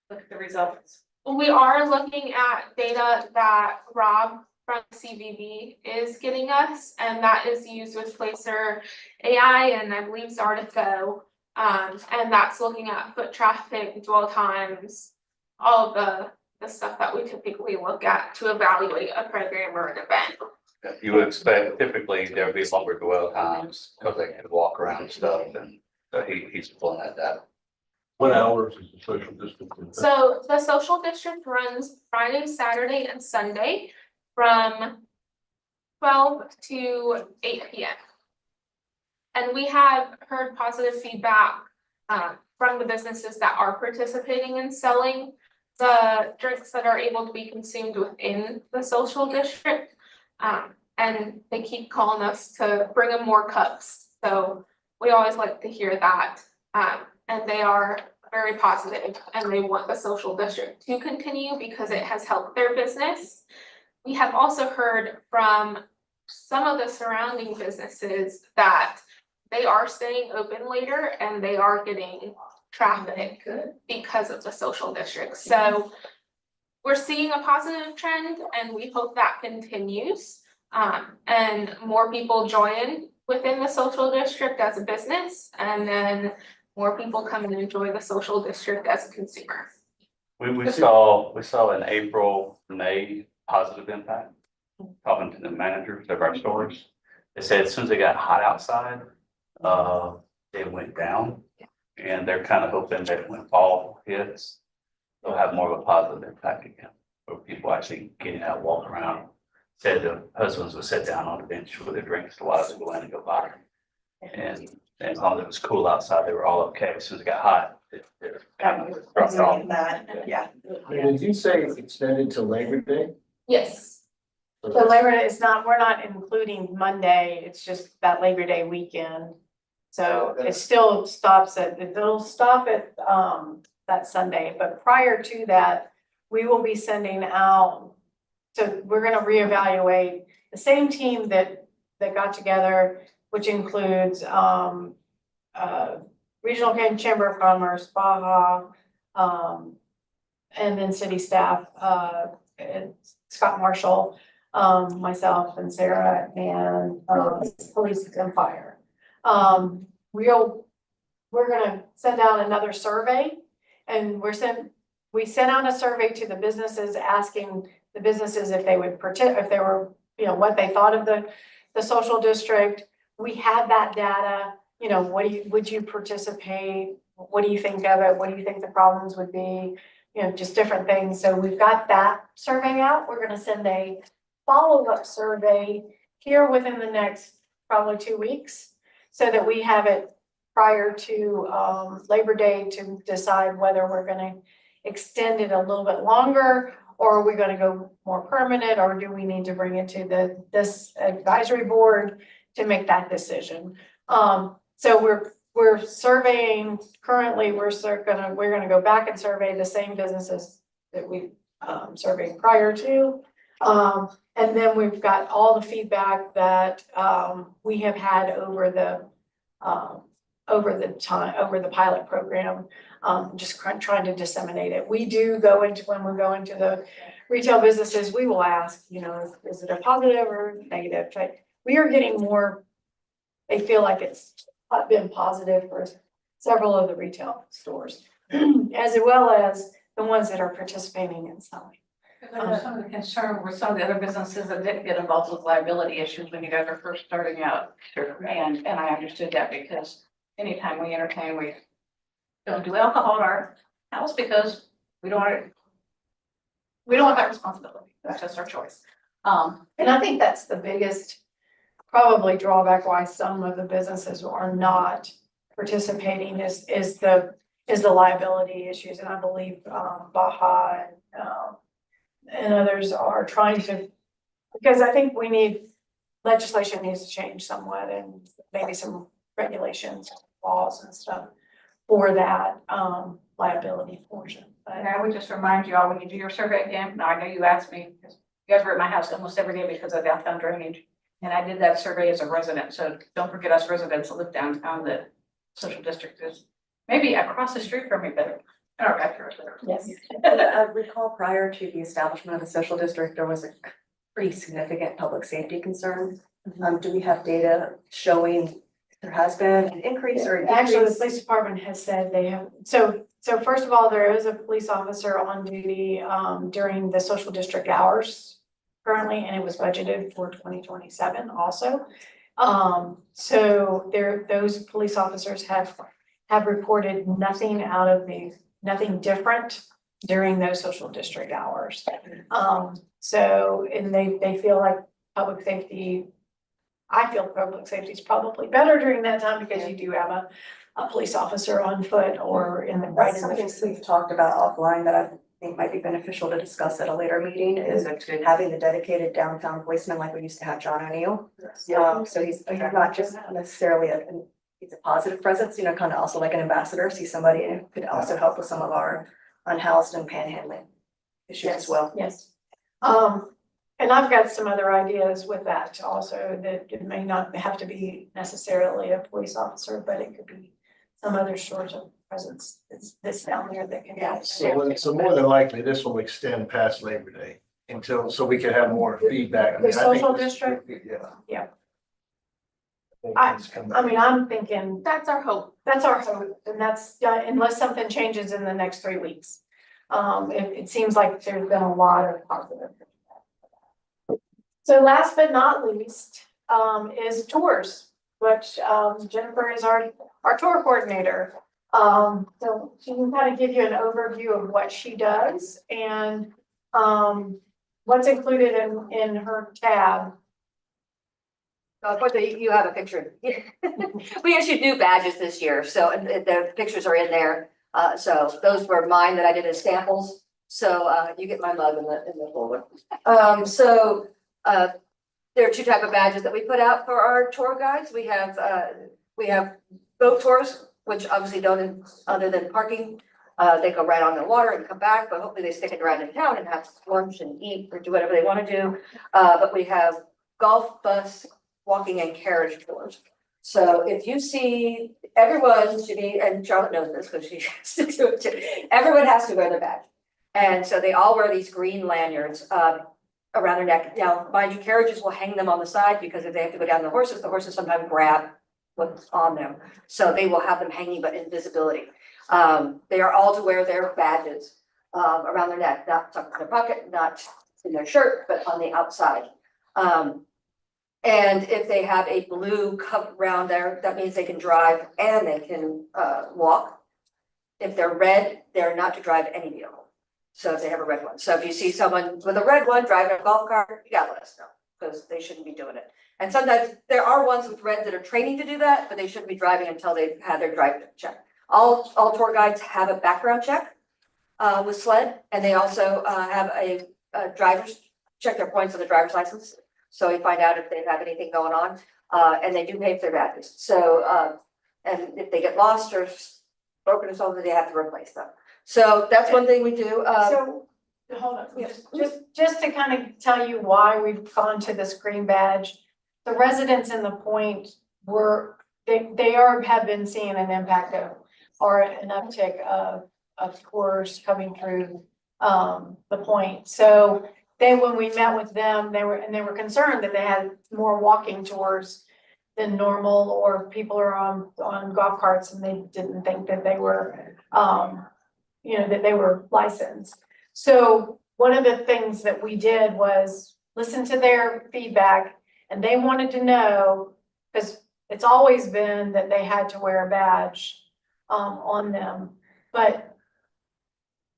look at the results? We are looking at data that Rob from CVB is getting us, and that is used with Placer AI and I believe Zartico. And that's looking at foot traffic, dwell times, all of the stuff that we typically look at to evaluate a program or an event. You would expect typically there'd be longer dwell times because they could walk around and stuff, and so he's pulling that data. What hours is the social distancing? So the social district runs Friday, Saturday, and Sunday from 12 to 8 p.m. And we have heard positive feedback from the businesses that are participating in selling the drinks that are able to be consumed within the social district. And they keep calling us to bring them more cups. So we always like to hear that. And they are very positive and they want the social district to continue because it has helped their business. We have also heard from some of the surrounding businesses that they are staying open later and they are getting traffic because of the social district. So we're seeing a positive trend and we hope that continues. And more people join within the social district as a business, and then more people come and enjoy the social district as a consumer. We saw in April, May, positive impact. Talking to the managers of our stores, they said as soon as it got hot outside, they went down. And they're kind of hoping that when fall hits, they'll have more of a positive impact again. For people actually getting out, walk around. Said the husbands would sit down on the bench with their drinks, the wives would go in and go by. And as long as it was cool outside, they were all okay. As soon as it got hot, they're dropped off. Yeah. Did you say it's extended to Labor Day? Yes. The Labor Day is not, we're not including Monday, it's just that Labor Day weekend. So it still stops it'll stop at, that Sunday, but prior to that, we will be sending out. So we're gonna reevaluate the same team that got together, which includes, Regional Chamber of Commerce, Baja, and then city staff, and Scott Marshall, myself and Sarah and, police and fire. We're gonna send out another survey and we sent out a survey to the businesses asking the businesses if they would if they were, what they thought of the social district. We had that data, would you participate? What do you think of it? What do you think the problems would be? Just different things. So we've got that survey out. We're gonna send a follow-up survey here within the next probably 2 weeks so that we have it prior to Labor Day to decide whether we're gonna extend it a little bit longer, or are we gonna go more permanent, or do we need to bring it to this advisory board to make that decision? So we're surveying currently, we're gonna go back and survey the same businesses that we surveyed prior to. And then we've got all the feedback that we have had over the pilot program, just trying to disseminate it. We do when we go into the retail businesses, we will ask, is it a positive or negative? But we are getting more, they feel like it's been positive for several of the retail stores, as well as the ones that are participating in selling. There was some of the concern with some of the other businesses that didn't get involved with liability issues when you guys are first starting out. And I understood that because anytime we entertain, we don't do alcohol in our house because we don't want that responsibility. That's just our choice. And I think that's the biggest probably drawback why some of the businesses are not participating is the liability issues. And I believe Baja and others are trying to, because I think legislation needs to change somewhat and maybe some regulations, laws and stuff for that liability portion. And I would just remind you all, when you do your survey again, now I know you asked me, You guys were at my house almost every day because of downtown drainage. And I did that survey as a resident, so don't forget us residents that live downtown, the social district is maybe across the street from me, but in our backyard. Yes. I recall prior to the establishment of the social district, there was a pretty significant public safety concern. Do we have data showing there has been an increase or a Actually, the decrease? police department has said they have, so first of all, there is a police officer on duty during the social district hours currently, and it was budgeted for 2027 also. So those police officers have reported nothing nothing different during those social district hours. So, and they feel like public safety, I feel public safety is probably better during that time because you do have a police officer on foot or in the right That's in the something we've talked about offline that I think might be beneficial to discuss at a later meeting is having the dedicated downtown policeman like we used to have John O'Neill. So he's not just necessarily he's a positive presence, you know, kind of also like an ambassador, see somebody who could also help with some of our unhoused and panhandling issues as well. Yes. And I've got some other ideas with that also, that it may not have to be necessarily a police officer, but it could be some other sort of presence that's down there that can. So more than likely, this will extend past Labor Day so we can have more feedback. The social district? Yeah. Yeah. I I mean, I'm thinking, That's our hope. that's our hope, and that's, unless something changes in the next 3 weeks. It seems like there's been a lot of positive. So last but not least, is tours, which, Jennifer is our tour coordinator. So she can kind of give you an overview of what she does and, what's included in her tab. Of course, you have a picture. We issued new badges this year, so the pictures are in there. So those were mine that I did as samples. So you get my mug in the folder. There are two type of badges that we put out for our tour guides. We have boat tours, which obviously don't, other than parking, they go right on the water and come back, but hopefully they stick it around in town and have lunch and eat or do whatever they want to do. But we have golf, bus, walking and carriage tours. So if you see, everyone should be, and Charlotte knows this because she has to do it too, everyone has to wear their badge. And so they all wear these green lanyards around their neck. Now, mind you, carriages will hang them on the side because if they have to go down the horses sometimes grab what's on them. So they will have them hanging but invisibility. They are all to wear their badges around their neck, not tucked in their pocket, not in their shirt, but on the outside. And if they have a blue cup around there, that means they can drive and they can walk. If they're red, they're not to drive any vehicle. So if they have a red one. So if you see someone with a red one driving a golf cart, you gotta let us know, because they shouldn't be doing it. And sometimes there are ones with red that are training to do that, but they shouldn't be driving until they've had their driving check. All tour guides have a background check with SLED, and they also have a driver's check their points on the driver's license. So we find out if they have anything going on, and they do pay for their badges. So, and if they get lost or broken or something, they have to replace them. So that's one thing we do. So, hold on, just to kind of tell you why we've gone to this green badge. The residents in the point have been seeing an impact or an uptick of tours coming through the point. So when we met with them, they were concerned that they had more walking tours than normal, or people are on golf carts and they didn't think that they were that they were licensed. So one of the things that we did was listen to their feedback, and they wanted to know, because it's always been that they had to wear a badge on them, but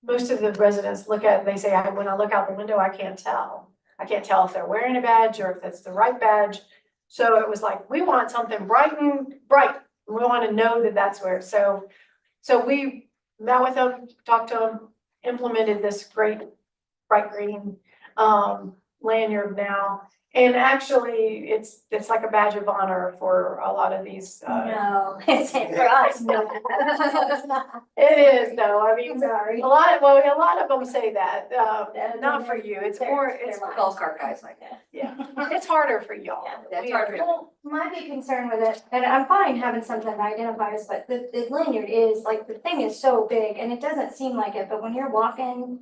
most of the residents they say, when I look out the window, I can't tell. I can't tell if they're wearing a badge or if it's the right badge. So it was like, we want something bright. We want to know that that's where. So we met with them, talked to them, implemented this great bright green lanyard now. And actually, it's like a badge of honor for a lot of these, No, it's for us, no. it is though, I mean, Sorry. a lot of them say that, not for you, it's more, it's, Golf cart guys like that. yeah, it's harder for y'all. That's hard for you. Well, my big concern with it, and I'm fine having something that identifies, but the lanyard is, like, the thing is so big and it doesn't seem like it, but when you're walking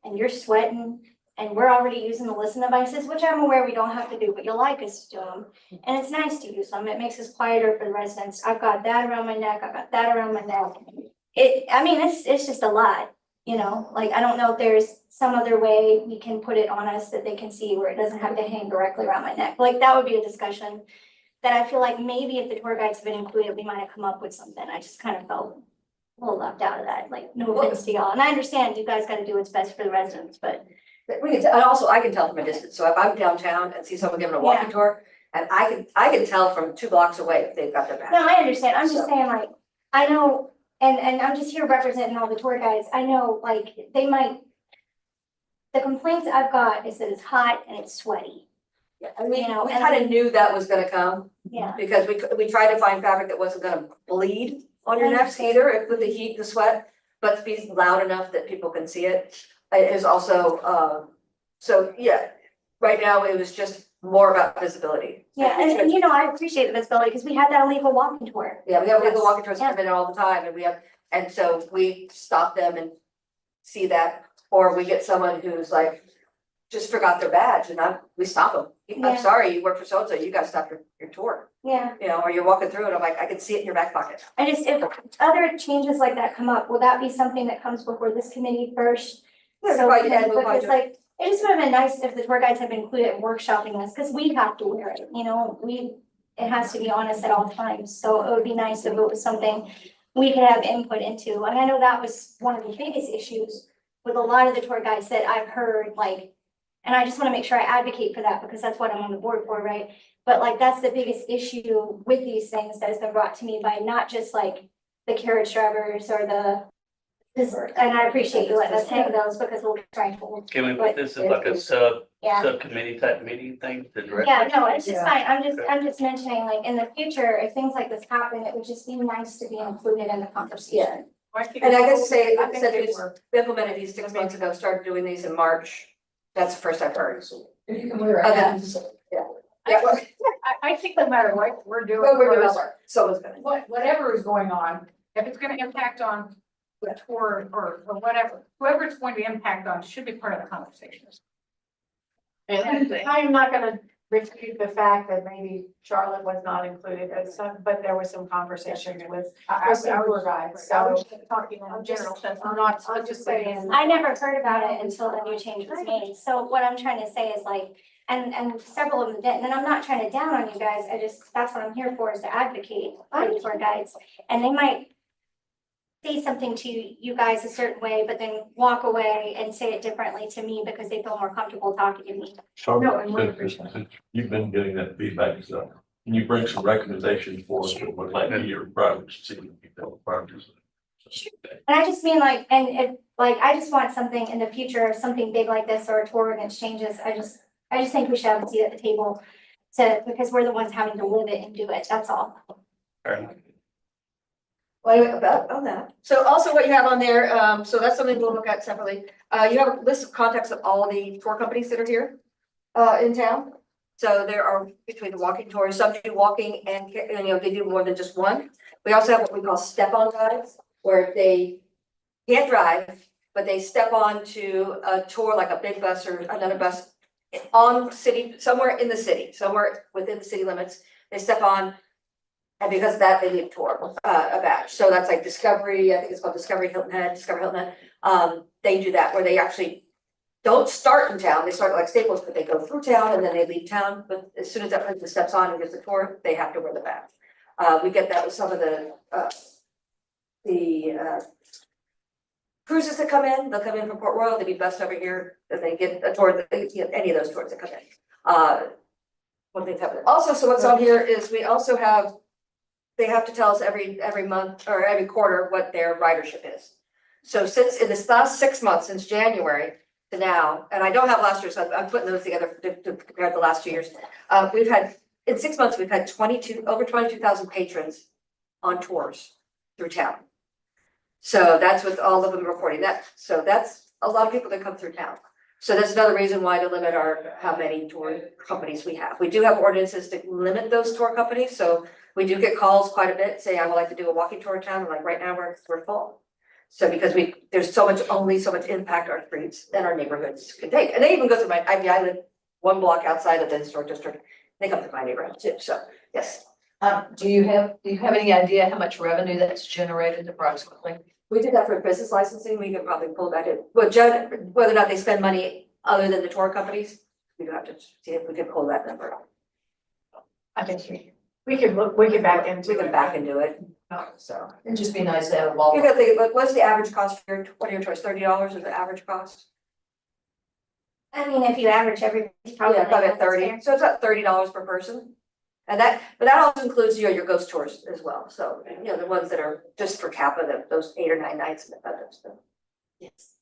and you're sweating and we're already using the listen devices, which I'm aware we don't have to do, but you like us to do them. And it's nice to use them. It makes us quieter for the residents. I've got that around my neck. I've got that around my neck. It's just a lot, you know, like, I don't know if there's some other way we can put it on us that they can see where it doesn't have to hang directly around my neck. Like, that would be a discussion that I feel like maybe if the tour guides have been included, we might have come up with something. I just kind of felt a little left out of that, like, no offense to y'all. And I understand you guys gotta do what's best for the residents, but We can, and also I can tell from a distance, so if I'm downtown and see someone giving a walking tour, and I can tell from 2 blocks away if they've got their back. no, I understand. I'm just So- saying, like, I know, and I'm just here representing all the tour guides. I know, like, they might, the complaints I've got is that it's hot and it's sweaty. Yeah, I mean, You know, we and kind I- of knew that was gonna come, Yeah. because we tried to find fabric that wasn't gonna bleed on your necks either, if with the heat, the sweat, but to be loud enough that people can see it. It is also, so, yeah, right now it was just more about visibility. Yeah, and you know, I appreciate the visibility because we had that illegal walking tour. Yeah, we have legal Yes. walking tours Yeah. come in all the time, and so we stop them and see that, or we get someone who's like, just forgot their badge, and we stop them. Yeah. I'm sorry, you work for so-and-so, you gotta stop your tour, Yeah, you know, or you're walking through and I'm like, I can see it in your back pocket. I just, if other changes like that come up, will that be something that comes before this committee first? Yeah, So, we'll probably- we'll because probably- like, it just would have been nice if the tour guides had been included in workshopping this, because we have to wear it, you know, it has to be on us at all times, so it would be nice if it was something we could have input into, and I know that was one of the biggest issues with a lot of the tour guides that I've heard, like, and I just wanna make sure I advocate for that, because that's what I'm on the board for, right? But like, that's the biggest issue with these things that has been brought to me by not just like the carriage drivers or and I appreciate you letting us hang those because we'll try to. Can we but- put this as like a Yeah. subcommittee type meeting thing to address? Yeah, no, it's just fine. I'm just mentioning, like, in the future, if things like this happen, it would just be nice to be included in the conversation. And I guess say, I think since they we were. implemented these 6 months ago, started doing these in March, that's the first I've heard. If you can wear Other it. than- Yeah, well, I think no matter what we're doing. well, we're doing first, our work, someone's gonna. whatever is going on, if it's gonna impact on the tour or whatever, whoever it's going to impact on should be part of the conversation. And I'm not gonna refute the fact that maybe Charlotte was not included as some, but there was some conversation with some tour guides, so. Talking in I'm a just- general sense, I'm just saying. I never heard about it until the new change was made. So what I'm trying to say is like, and several of them didn't, and I'm not trying to down on you guys. That's what I'm here for, is to advocate for the tour guides. And they might say something to you guys a certain way, but then walk away and say it differently to me because they feel more comfortable talking to me. No, and we Charlotte, appreciate since you've been getting that feedback, so can you bring some recommendations for us that would like your projects, see detailed projects? And I just mean like, and if, like, I just want something in the future, something big like this or a tour ordinance changes. I just think we should have a seat at the table because we're the ones having to live it and do it. That's all. Fair enough. Well, anyway, about on that. So also what you have on there, so that's something we'll look at separately. You have a list of contacts of all the tour companies that are here in town. So there are between the walking tours, some do walking and you know, they do more than just one. We also have what we call step-on guides, where they can't drive, but they step on to a tour like a big bus or another bus on city, somewhere in the city, somewhere within the city limits. They step on. And because of that, they need a tour, a badge. So that's like Discovery, I think it's called Discovery Hilton Head, Discovery Hilton Head. They do that where they actually don't start in town. They start like Staples, but they go through town and then they leave town. But as soon as that person steps on and gets the tour, they have to wear the badge. We get that with some of the cruises that come in. They'll come in from Port Royal, they be bussed over here, and they get a tour, they get any of those tours that come in. One thing happened. Also, so what's on here is we also have, they have to tell us every month or every quarter what their ridership is. So since in this last 6 months, since January, to now, and I don't have last year, so I'm putting those together to compare the last 2 years. We've had, in 6 months, we've had over 22,000 patrons on tours through town. So that's with all of them reporting that. So that's a lot of people that come through town. So that's another reason why to limit how many tour companies we have. We do have ordinances to limit those tour companies, so we do get calls quite a bit saying, I would like to do a walking tour in town, and like right now we're full. So because there's only so much impact our streets and our neighborhoods can take, and they even go through I live 1 block outside of the historic district, they come through my neighborhood too, so, yes. Do you have any idea how much revenue that's generated approximately? We did that for business licensing, we could probably pull that in, but whether or not they spend money other than the tour companies, we do have to see if we can pull that number up. I think we could back into We can it. back into it, so. It'd just be nice to have a You ball. gotta think, what's the average cost for your tours, $30 is the average cost? I mean, if you average everybody's probably. Yeah, probably at like 30, so it's about $30 per person. And but that also includes, your ghost tours as well, so, the ones that are just for Kappa, those 8 or 9 nights and that stuff. Yes.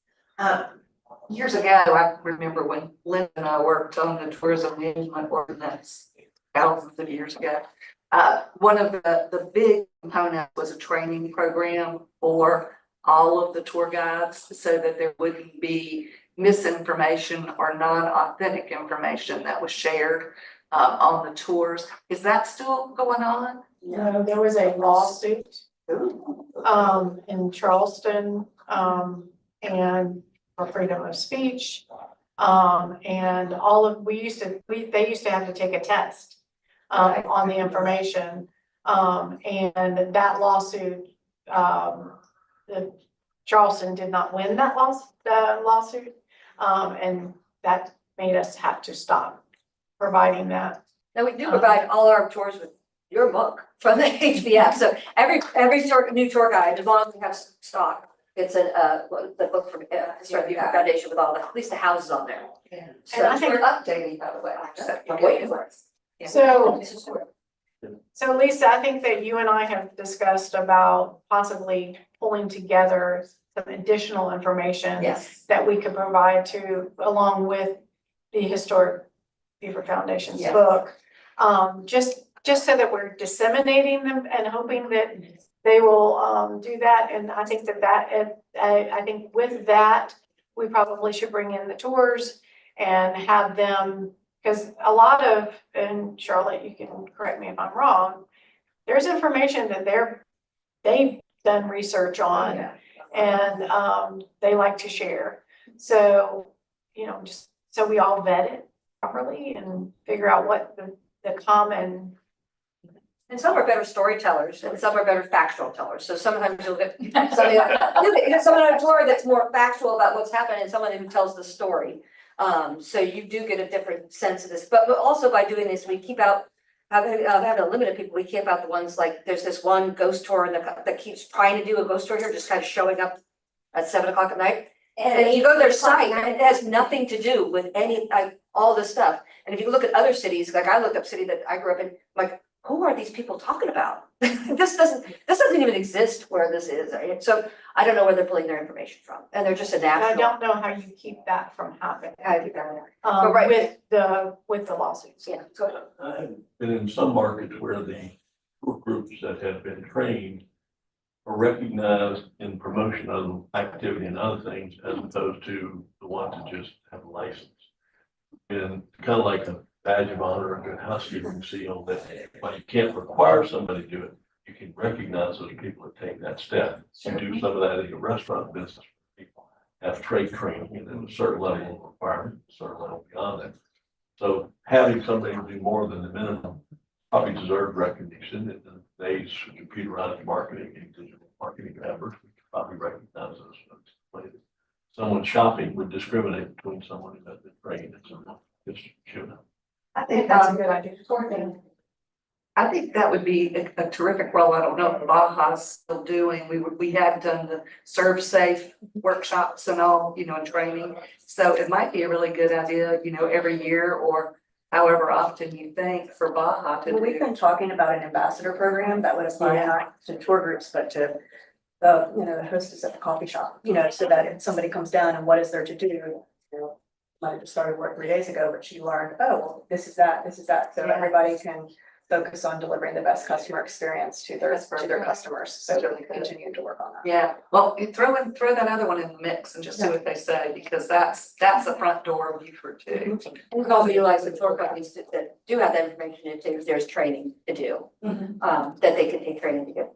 Years ago, I remember when Linda and I worked on the tourism management ordinance thousands of years ago. One of the big components was a training program for all of the tour guides so that there wouldn't be misinformation or non-authentic information that was shared on the tours. Is that still going on? No, there was a lawsuit, in Charleston, and for freedom of speech. And they used to have to take a test, on the information. And that lawsuit, the Charleston did not win that lawsuit. And that made us have to stop providing that. Now, we do provide all our tours with your book from the HBF, so every new tour guide, as long as we have stock, it's the book from Historic Beaufort Foundation with at least the houses on there. Yeah. So And I think- we're updating, by the way. I'm waiting for it. So Lisa, I think that you and I have discussed about possibly pulling together some additional information. Yes. That we could provide along with the Historic Beaufort Foundation's Yes. book. Just so that we're disseminating them and hoping that they will, do that. And I think I think with that, we probably should bring in the tours and have them, because a lot of, and Charlotte, you can correct me if I'm wrong, there's information that they've done research on and they like to share. So, just so we all vet it properly and figure out what the common. And some are better storytellers and some are better factual tellers. So sometimes you'll get someone on a tour that's more factual about what's happened and someone who tells the story. So you do get a different sense of this, but also by doing this, we keep out, having a limited people, we keep out the ones like, there's this one ghost tour that keeps trying to do a ghost tour here, just kind of showing up at 7 o'clock at night. And you go to their site, and it has nothing to do with all this stuff. And if you look at other cities, like I looked up city that I grew up in, like, who are these people talking about? This doesn't even exist where this is, right? So I don't know where they're pulling their information from, and they're just a And I national. don't know how you keep that from happening, I think they're- with the lawsuits. Yeah, so I've been in some markets where the tour groups that have been trained are recognized in promotion of activity and other things as opposed to the ones that just have a license. And kind of like a badge of honor or a good housekeeping seal that, while you can't require somebody to do it, you can recognize those people that take that step. You do some of that in your restaurant business. People have trade training and then a certain level of requirement, a certain level beyond that. So having somebody do more than the minimum probably deserves recognition in the days of computerized marketing and digital marketing efforts. We could probably recognize those folks. But someone shopping would discriminate between someone who has been trained and someone just shouldn't have. I think That's a good idea. I think that would be a terrific role. I don't know if Baja's still doing. We have done the Serve Safe workshops and all, and training. So it might be a really good idea, every year or however often you think for Baja to Well, we've do. been talking about an ambassador program that would apply not to tour groups, but to the hostess at the coffee shop, so that if somebody comes down and what is there to do, might have just started work 3 days ago, but she learned, oh, well, this is that, so Yeah. everybody can focus on delivering the best customer experience to their customers, so That's really good. continue to work on that. Yeah, well, you throw that other one in the mix and just see what they say, because that's the front door view for two. And we can also utilize the tour companies that do have that information if there's training to do, that they can take training to get.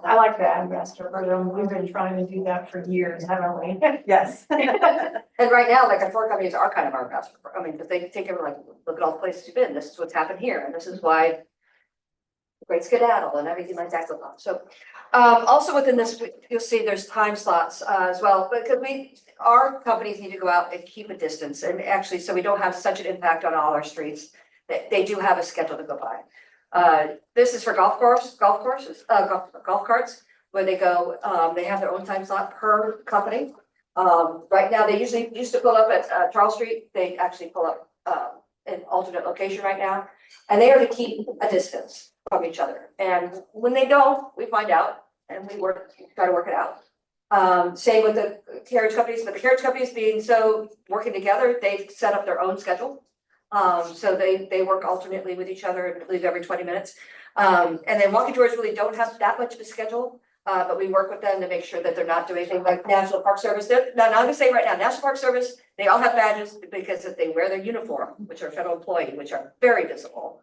I like the ambassador program. We've been trying to do that for years, haven't we? Yes. And right now, like our tour companies are kind of our best, I mean, because they take everyone like, look at all the places you've been, this is what's happened here, and this is why. Great skedaddle and everything like that goes on. So, also within this, you'll see there's time slots, as well, because our companies need to go out and keep a distance, and actually, so we don't have such an impact on all our streets. They do have a schedule to go by. This is for golf carts, where they go, they have their own time slot per company. Right now, they usually used to pull up at, Charles Street, they actually pull up, an alternate location right now. And they are to keep a distance from each other, and when they don't, we find out, and we try to work it out. Same with the carriage companies, but the carriage companies being so working together, they've set up their own schedule. So they work alternately with each other, I believe every 20 minutes. And then walking tours really don't have that much of a schedule, but we work with them to make sure that they're not doing things like National Park Service. Now, I'm gonna say right now, National Park Service, they all have badges because if they wear their uniform, which are federal employee, which are very visible,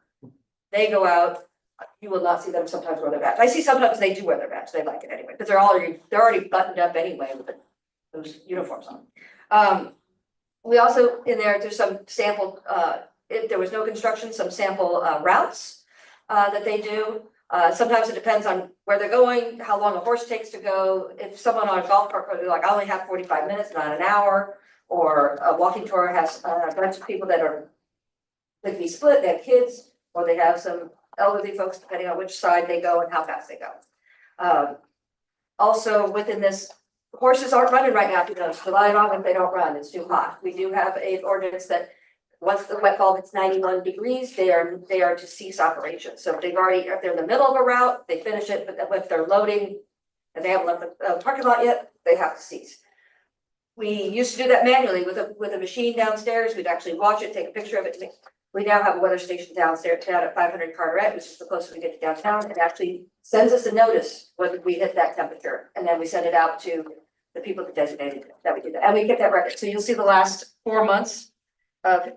they go out, you will not see them sometimes wear their badge. I see sometimes they do wear their badge, they like it anyway, because they're already buttoned up anyway with those uniforms on. We also, there's some sample, if there was no construction, some sample routes that they do. Sometimes it depends on where they're going, how long a horse takes to go. If someone on a golf cart, they're like, I only have 45 minutes, not an hour. Or a walking tour has a bunch of people that can be split, they have kids, or they have some elderly folks, depending on which side they go and how fast they go. Also within this, horses aren't running right now because July and August, they don't run, it's too hot. We do have an ordinance that once the wet bulb hits 91 degrees, they are to cease operations. So if they're in the middle of a route, they finish it, but if they're loading and they haven't left the parking lot yet, they have to cease. We used to do that manually with a machine downstairs. We'd actually watch it, take a picture of it. We now have a weather station downstairs down at 500 Carteret, which is the closest we get to downtown. It actually sends us a notice when we hit that temperature, and then we send it out to the people that designated that we do that, and we get that record. So you'll see the last 4 months of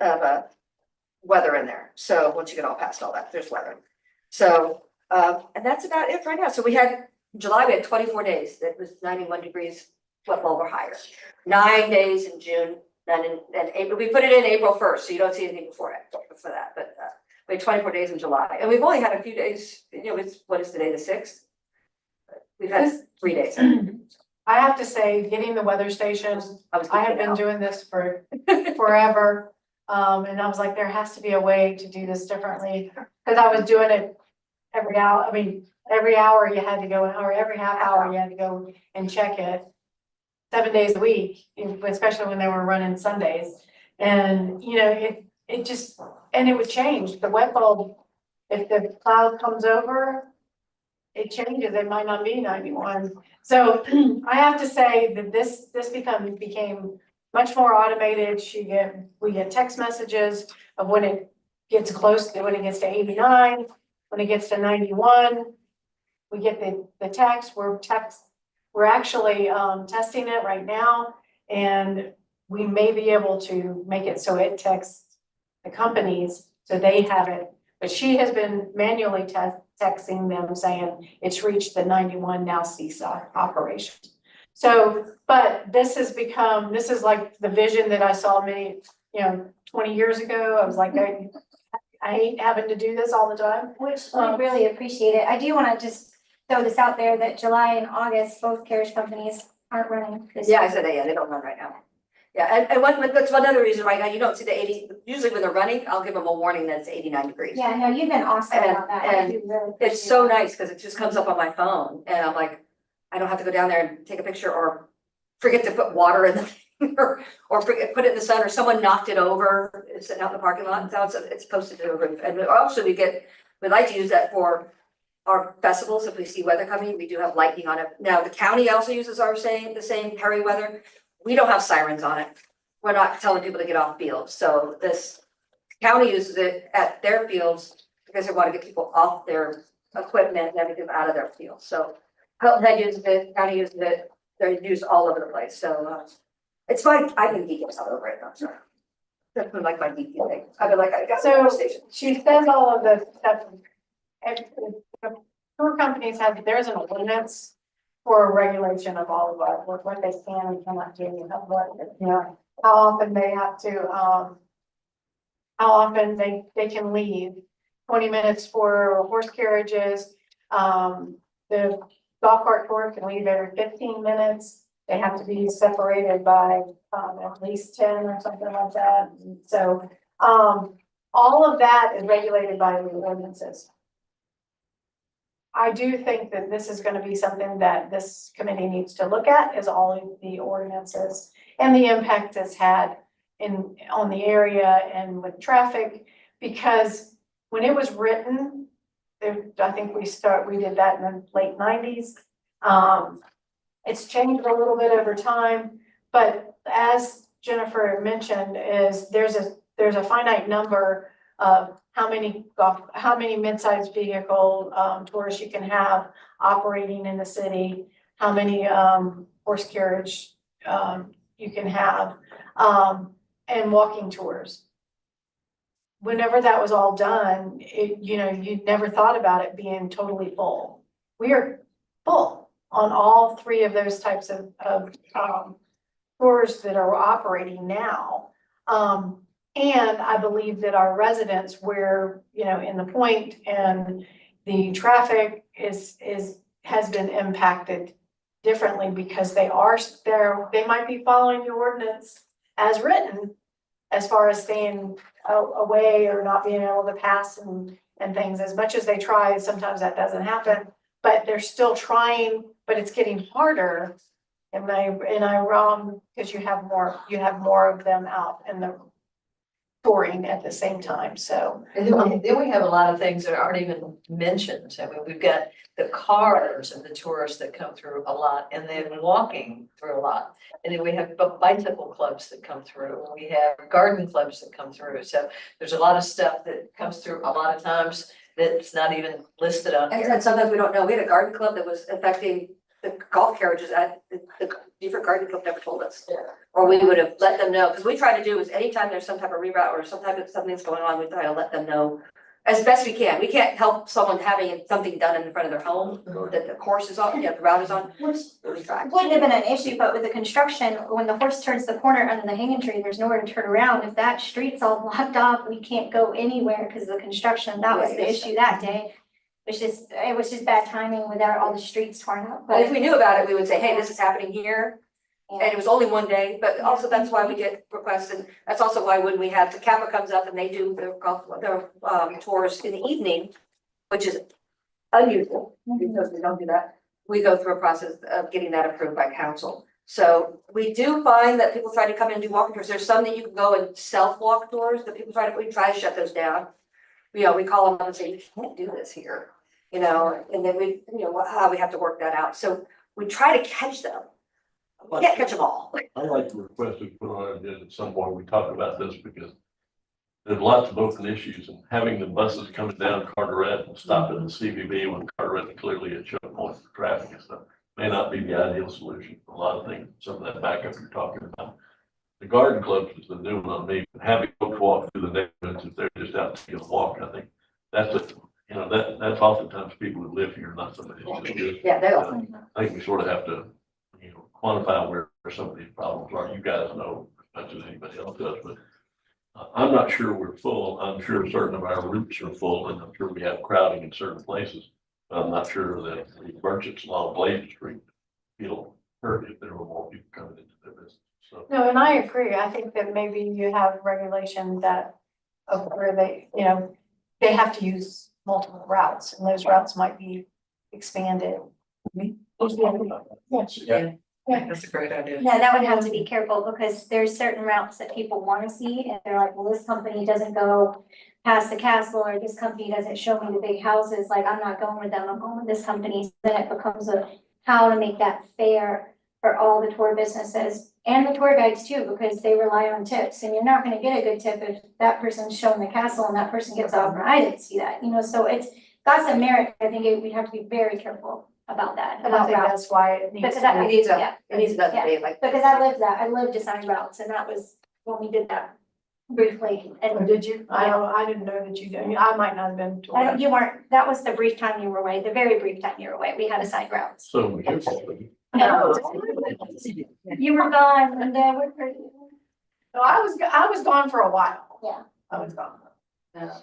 weather in there. So once you get all past all that, there's weather. So and that's about it right now. So we had July, we had 24 days that was 91 degrees wet bulb or higher. 9 days in June, and April. We put it in April 1st, so you don't see anything before that. But we had 24 days in July, and we've only had a few days. What is today, the 6th? We've had 3 days. I have to say, getting the weather stations, I have been doing this for forever. And I was like, there has to be a way to do this differently, because I was doing it every hour. I mean, every hour you had to go, or every half hour you had to go and check it 7 days a week, especially when they were running Sundays. And, it just, and it would change. The wet bulb, if the cloud comes over, it changes. It might not be 91. So I have to say that this became much more automated. We get text messages of when it gets close, when it gets to 89, when it gets to 91. We get the text. We're actually testing it right now, and we may be able to make it so it texts the companies so they have it. But she has been manually texting them saying it's reached the 91, now cease operations. So, but this is like the vision that I saw 20 years ago. I was like, I hate having to do this all the time. Which I really appreciate it. I do wanna just throw this out there that July and August, both carriage companies aren't running this. Yeah, I said that, yeah, they don't run right now. Yeah, and that's one other reason right now, you don't see the 80, usually when they're running, I'll give them a warning that it's 89 degrees. Yeah, no, you've been awesome about that. I do really It's so appreciate nice, because it just comes up on my phone, and I'm like, I don't have to go down there and take a picture or forget to put water in the, or put it in the sun, or someone knocked it over, it's sitting out in the parking lot, and so it's posted to the roof. And also we'd like to use that for our festivals. If we see weather coming, we do have lightning on it. Now, the county also uses the same Perry weather. We don't have sirens on it. we're not telling people to get off fields. So this county uses it at their fields because they want to get people off their equipment and everything out of their fields. So Hilton Head uses it, county uses it, they're used all over the place. So it's fine. I can geek out over it. I'm sorry. That's been like my geeky thing. I've been like, I got So the station. she says all of the stuff. And the tour companies have, there's an ordinance for regulation of all of our, what they can and cannot do, what, you know, how often they have to, how often they can leave. 20 minutes for horse carriages. The golf cart tour can leave every 15 minutes. They have to be separated by at least 10 or something like that. And so all of that is regulated by the ordinances. I do think that this is going to be something that this committee needs to look at, is all of the ordinances and the impact it's had on the area and with traffic, because when it was written, I think we did that in the late 90s. It's changed a little bit over time, but as Jennifer mentioned, there's a finite number of how many mid-sized vehicle tours you can have operating in the city, how many horse carriage you can have, and walking tours. Whenever that was all done, you never thought about it being totally full. We are full on all three of those types of tours that are operating now. And I believe that our residents, where, in the point and the traffic has been impacted differently because they might be following the ordinance as written, as far as staying away or not being able to pass and things. As much as they try, sometimes that doesn't happen, but they're still trying, but it's getting harder. Am I wrong? Because you have more of them out in the touring at the same time, so. And then we have a lot of things that aren't even mentioned. I mean, we've got the cars and the tourists that come through a lot, and then walking through a lot. And then we have bicycle clubs that come through, and we have garden clubs that come through. So there's a lot of stuff that comes through a lot of times that's not even listed on here. And sometimes we don't know. We had a garden club that was affecting the golf carriages at the different garden club never told us. Or we would have let them know, because we try to do is anytime there's some type of reroute or some type of something's going on, we try to let them know as best we can. We can't help someone having something done in front of their home, that the course is on, the route is on. Which wouldn't have been an issue, but with the construction, when the horse turns the corner under the hanging tree, there's nowhere to turn around. If that street's all blocked off, we can't go anywhere because of the construction. That was the issue that day. It was just bad timing without all the streets torn up. But if we knew about it, we would say, hey, this is happening here. And it was only one day, but also that's why we get requests, and that's also why when we have the Kappa comes up and they do their tours in the evening, which is unusual, because we don't do that. We go through a process of getting that approved by council. So we do find that people try to come in and do walking tours. There's some that you can go and self-walk tours that we try to shut those down. We call them up and say, you can't do this here, and then how we have to work that out. So we try to catch them. We can't catch them all. I like to request we put on our agenda at some point, we talk about this because there's lots of open issues, and having the buses coming down Carteret and stopping at the CVB when Carteret is clearly a choke point for traffic and stuff may not be the ideal solution for a lot of things. Some of that backup you're talking about. The garden clubs is the new one on me. Having folks walk through the neighborhoods if they're just out taking a walk, I think that's that's oftentimes people who live here, not somebody who's just good. Yeah, they are. I think we sort of have to, quantify where some of these problems are. You guys know as much as anybody else does, but I'm not sure we're full. I'm sure certain of our routes are full, and I'm sure we have crowding in certain places. But I'm not sure that the merchants along Blaine Street feel hurt if there were more people coming into their business. So. No, and I agree. I think that maybe you have regulation where they have to use multiple routes, and those routes might be expanded. Yeah, that's a great idea. Yeah, that would have to be careful because there's certain routes that people want to see and they're like, well, this company doesn't go past the castle or this company doesn't show me the big houses. Like, I'm not going with them. I'm going with this company. So then it becomes how to make that fair for all the tour businesses and the tour guides too, because they rely on tips, and you're not gonna get a good tip if that person's showing the castle and that person gets off, and I didn't see that, you know, so it's got some merit. I think we'd have to be very careful about that. And I think about that's why it needs Because to I- It needs yeah. it needs to be like. Because I lived that, I lived assigned routes, and that was when we did that briefly, Or and did you? I didn't know that you did. I might not have been to it. you weren't, that was the brief time you were away, the very brief time you were away, we had assigned routes. So we can probably. You were gone, and So I was gone for a while. Yeah. I was gone.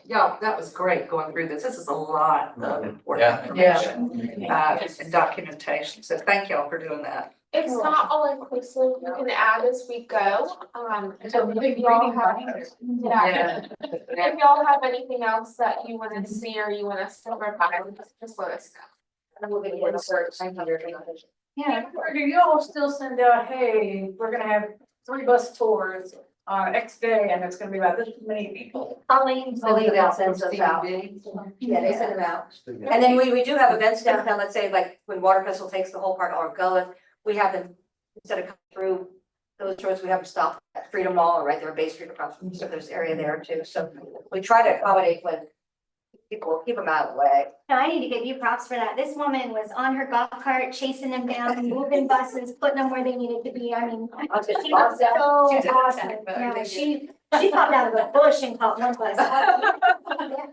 Yeah, that was great going through this. This is a lot of important Yeah. information, and documentation. So thank y'all for doing that. It's not all inclusive, you can add as we go, so if y'all have, yeah. If y'all have anything else that you wanna see or you want us to provide, just let us know. And we'll get a search. yeah. Or do you all still send out, hey, we're gonna have 3 bus tours on X day and it's gonna be about this many people? Colleen. Sends us out. Yeah, they send them out. And then we do have events downtown, let's say like when Water Festival takes the whole park or Gullah, we have them, instead of coming through those roads, we have them stop at Freedom Mall or right there, Bay Street across, so there's area there too. So we try to accommodate when people keep them out of the way. No, I need to give you props for that. This woman was on her golf cart, chasing them down, moving buses, putting them where they needed to be. I mean, she was so awesome. Yeah, she popped out of a bush and caught one bus. Yes.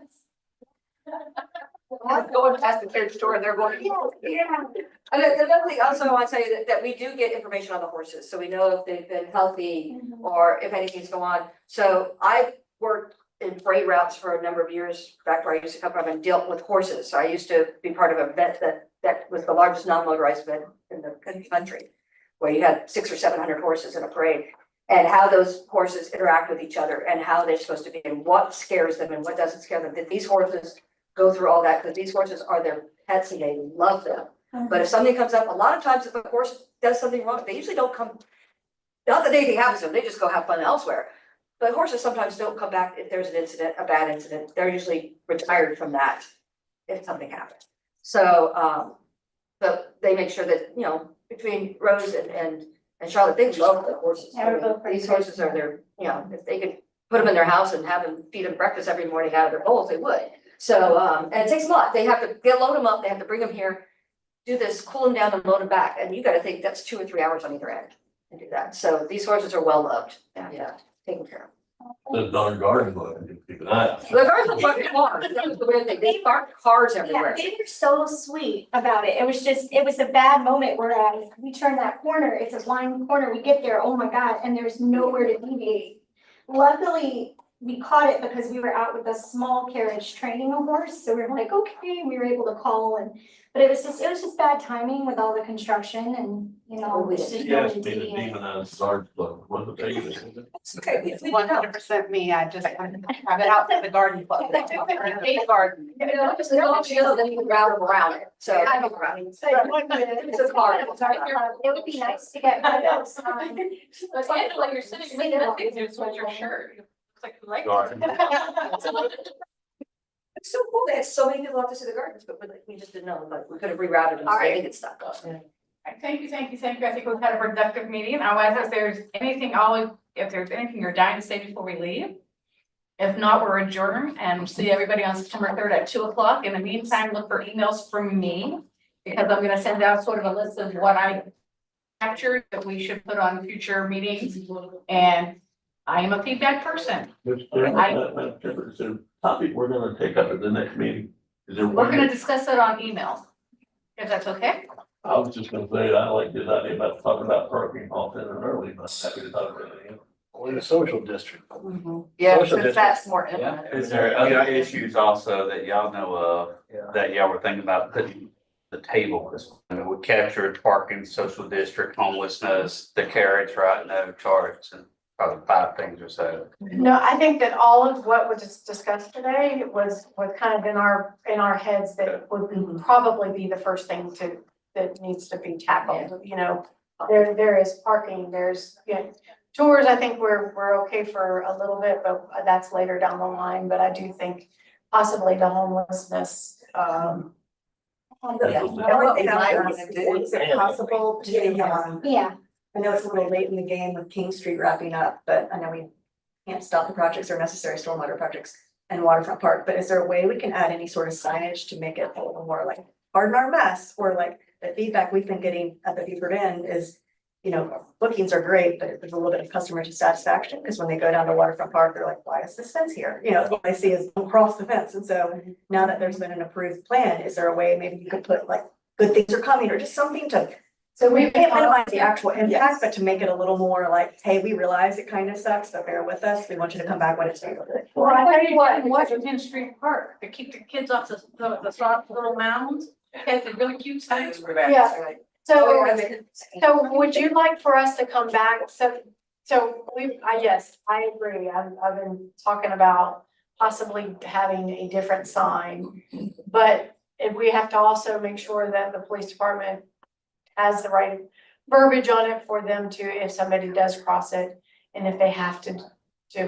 Going past the carriage store and they're going. Yeah. And another thing also I want to say that we do get information on the horses, so we know if they've been healthy or if anything's going on. So I worked in freight routes for a number of years back where I used to come from and dealt with horses. So I used to be part of a vet that was the largest non-motorized vet in the country, where you had 600 or 700 horses in a parade, and how those horses interact with each other and how they're supposed to be and what scares them and what doesn't scare them. That these horses go through all that because these horses are their pets and they love them. But if something comes up, a lot of times if a horse does something wrong, they usually don't come, not that anything happens to them, they just go have fun elsewhere. But horses sometimes don't come back if there's an incident, a bad incident. They're usually retired from that if something happens. So, but they make sure that, you know, between Rose and Charlotte, they love the horses. Yeah, we're both These horses are their, you know, if they could put them in their house and have them feed them breakfast every morning out of their bowls, they would. So, and it takes a lot. They have to, they'll load them up, they have to bring them here, do this, cool them down and load them back. And you gotta think that's 2 or 3 hours on either end to do that. So these horses are well loved and taken care of. The darn garden, but keep an eye out. The cars are fucking cars. That was the weird thing. They park cars everywhere. Yeah, they were so sweet about it. It was just, it was a bad moment where we turn that corner, it's a blind corner, we get there, oh my God, and there's nowhere to deviate. Luckily, we caught it because we were out with a small carriage training a horse, so we were like, okay, we were able to call but it was just bad timing with all the construction and, you know, it's just Yes, really being a deviating. demonized large club, what the thing is. It's 100% me. I just have it out to the garden club. A garden. You know, just as long as you know, then you can route them around it. So. I don't know. It's a car. It would be nice to get rid of some. It's like you're sitting with nothing, you switch your shirt. It's like you like. Garden. It's so cool. They had so many people out to see the gardens, but we just didn't know, but we could have rerouted them, so they didn't get stuck. Thank you. I think we've had a productive meeting. Otherwise, if there's anything you're dying to say before we leave. If not, we're adjourned and we'll see everybody on September 3rd at 2:00. In the meantime, look for emails from me. Because I'm gonna send out sort of a list of what I captured that we should put on future meetings. And I am a feedback person. Is there a topic we're gonna take up at the next meeting? Is there? We're gonna discuss it on email. If that's okay? I was just gonna say, I like this idea about talking about parking often and early, but I'm happy to talk about it. We're in a social district. Yeah, Social because that's more. Is there other issues also that y'all know of, that y'all were thinking about putting the table? I mean, we captured parking, social district, homelessness, the carriage, right, no charge, and probably 5 things or so. No, I think that all of what was just discussed today was kind of in our heads that would probably be the first thing that needs to be tackled, you know. There is parking, there's, you know, tours, I think we're okay for a little bit, but that's later down the line, but I do think possibly the homelessness, The only thing I was gonna do, is it possible to, Yeah, I know it's a little late in the game with King Street wrapping up, but I know we can't stop the projects or necessary stormwater projects and Waterfront Park, but is there a way we can add any sort of signage to make it a little more like pardon our mess, or like the feedback we've been getting at the Beaufort Inn is, you know, bookings are great, but there's a little bit of customer dissatisfaction, because when they go down to Waterfront Park, they're like, why is this fence here? You know, what they see is don't cross the fence, and so now that there's been an approved plan, is there a way maybe you could put like, good things are coming, or just something to, so we can't minimize the actual impact, but to make it a little more like, hey, we realize it kind of sucks, but bear with us, we want you to come back when it's good. Well, I tell you what, in Washington Street Park, to keep the kids off the soft little mounds, has a really cute signs for that. Yeah. So would you like for us to come back? So yes, I agree. I've been talking about possibly having a different sign. But if we have to also make sure that the police department has the right verbiage on it for them to, if somebody does cross it, and if they have to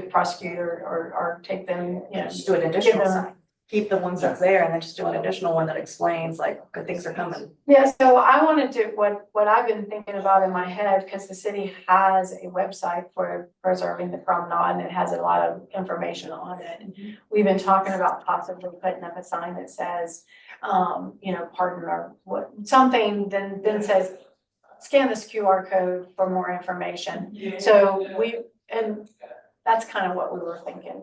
prosecute or take them, you know. Just do an additional sign, keep the ones that's there, and then just do an additional one that explains like, good things are coming. Yeah, so I wanna do what I've been thinking about in my head, because the city has a website for preserving the promenade, and it has a lot of information on it. We've been talking about possibly putting up a sign that says, you know, pardon or what, something then says, scan this QR code for more information. So and that's kind of what we were thinking.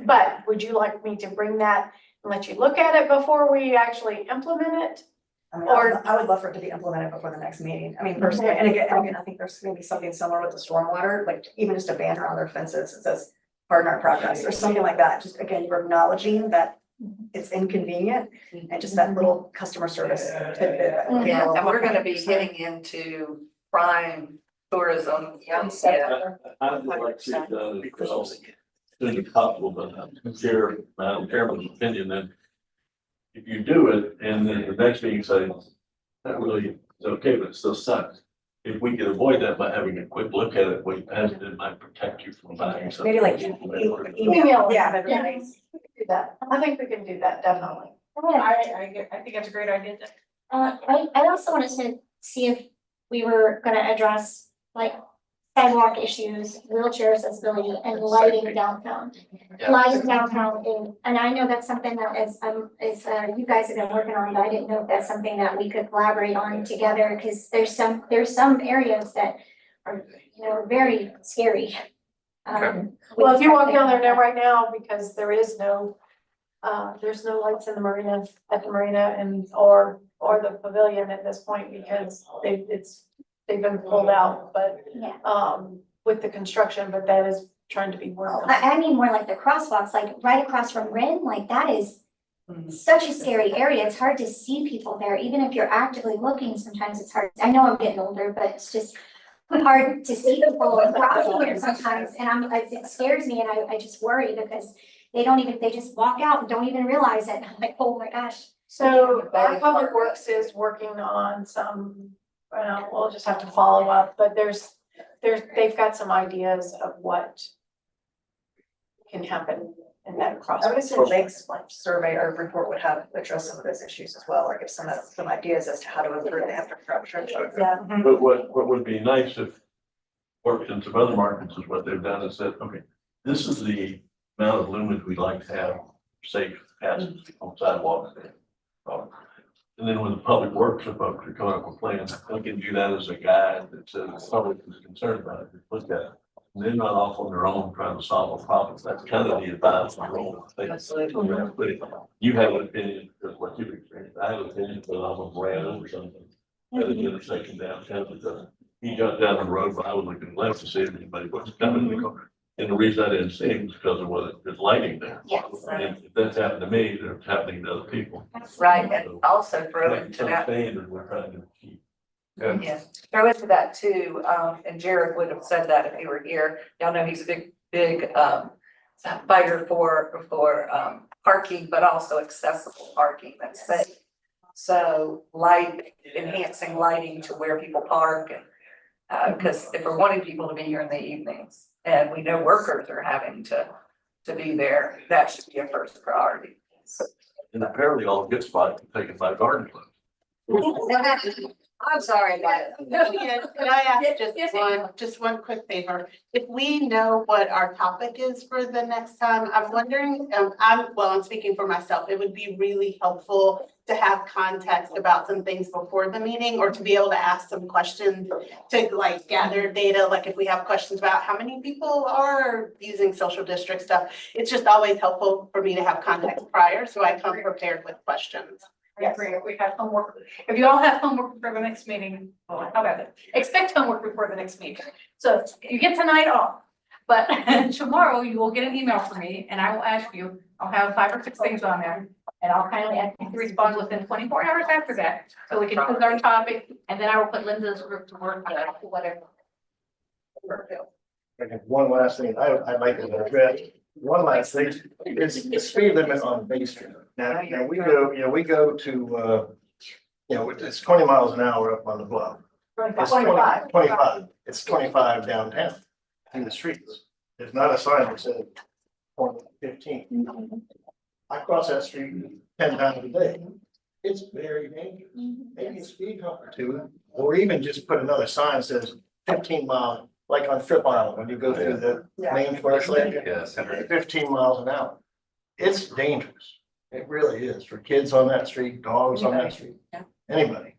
But would you like me to bring that and let you look at it before we actually implement it? I mean, Or- I would love for it to be implemented before the next meeting. I mean, personally, and again, I think there's maybe something similar with the stormwater, like even just a banner on their fences that says, pardon our progress, or something like that. Just again, you're acknowledging that it's inconvenient and just that little customer service tidbit. Yeah, and we're gonna be getting into prime tourism, yeah. I would like to see it done as soon as possible, but I share Madam Chairman's opinion that if you do it and then the next meeting says, that really is okay, but it still sucks. If we can avoid that by having a quick look at it, it might protect you from buying something. Maybe like Email. yeah, that'd be nice. Do that. I think we can do that, definitely. I think that's a great idea. I also wanted to see if we were gonna address like sidewalk issues, wheelchair accessibility, and lighting downtown. Lighting downtown, and I know that's something that is you guys have been working on, but I didn't know if that's something that we could collaborate on together, because there's some areas that are, you know, very scary. Well, if you walk down there now, right now, because there's no lights in the marina, at the marina and, or the pavilion at this point, because they've been pulled out, but, Yeah. with the construction, but that is trying to be worked on. I mean more like the crosswalks, like right across from Rin, like that is such a scary area. It's hard to see people there, even if you're actively looking, sometimes it's hard. I know I'm getting older, but it's just hard to see people crossing there sometimes, and it scares me, and I just worry because they just walk out and don't even realize it. I'm like, oh my gosh. So our public works is working on some, we'll just have to follow up, but they've got some ideas of what can happen in that crosswalk. I would assume Lake's survey or report would have addressed some of those issues as well, or give some ideas as to how to improve the infrastructure. Yeah. But what would be nice if worked in some other markets is what they've done is said, okay, this is the amount of lumens we'd like to have safe passage on sidewalks. And then when the public works folks are coming up with plans, they can do that as a guide that says the public is concerned about it, look at it. And they're not off on their own trying to solve a problem. That's kind of the advice I roll. You have an opinion because what you've experienced. I have an opinion because I'm a ran over something at an intersection downtown because he got down the road, but I was looking left to see if anybody was coming in the car. And the reason I didn't see him was because of what there's lighting there. Yes. And if that's happened to me, it's happening to other people. Right, and also throw That's into some that, standard we're trying to keep. yes, throw into that too, and Jared would have said that if he were here. Y'all know he's a big fighter for parking, but also accessible parking that's safe. So enhancing lighting to where people park, and because if we're wanting people to be here in the evenings, and we know workers are having to be there, that should be a first priority. And apparently all good spots are taken by garden clubs. I'm sorry about it. Can I ask just one quick favor? If we know what our topic is for the next time, I'm wondering, I'm speaking for myself, it would be really helpful to have context about some things before the meeting, or to be able to ask some questions to like gather data, like if we have questions about how many people are using social district stuff. It's just always helpful for me to have context prior, so I come prepared with questions. I agree. If we have homework, if you all have homework for the next meeting, well, how about it? Expect homework before the next meeting. So you get tonight off, but tomorrow you will get an email from me and I will ask you, I'll have 5 or 6 things on there. And I'll kindly ask you to respond within 24 hours after that, so we can choose our topic, and then I will put Linda's group to work, whatever. Okay, one last thing, I'd like to address, one last thing, is the speed limit on Bay Street. Now, we go to, it's 20 miles an hour up on the bluff. It's 25. 25, it's 25 downtown in the streets. There's not a sign that says 15. I cross that street 10 times a day. It's very dangerous. Maybe a speed hump or two, or even just put another sign that says 15 miles, like on Strip Island, when you go through the main commercial area. Yeah, center. 15 miles an hour. It's dangerous. It really is for kids on that street, dogs on that street, anybody.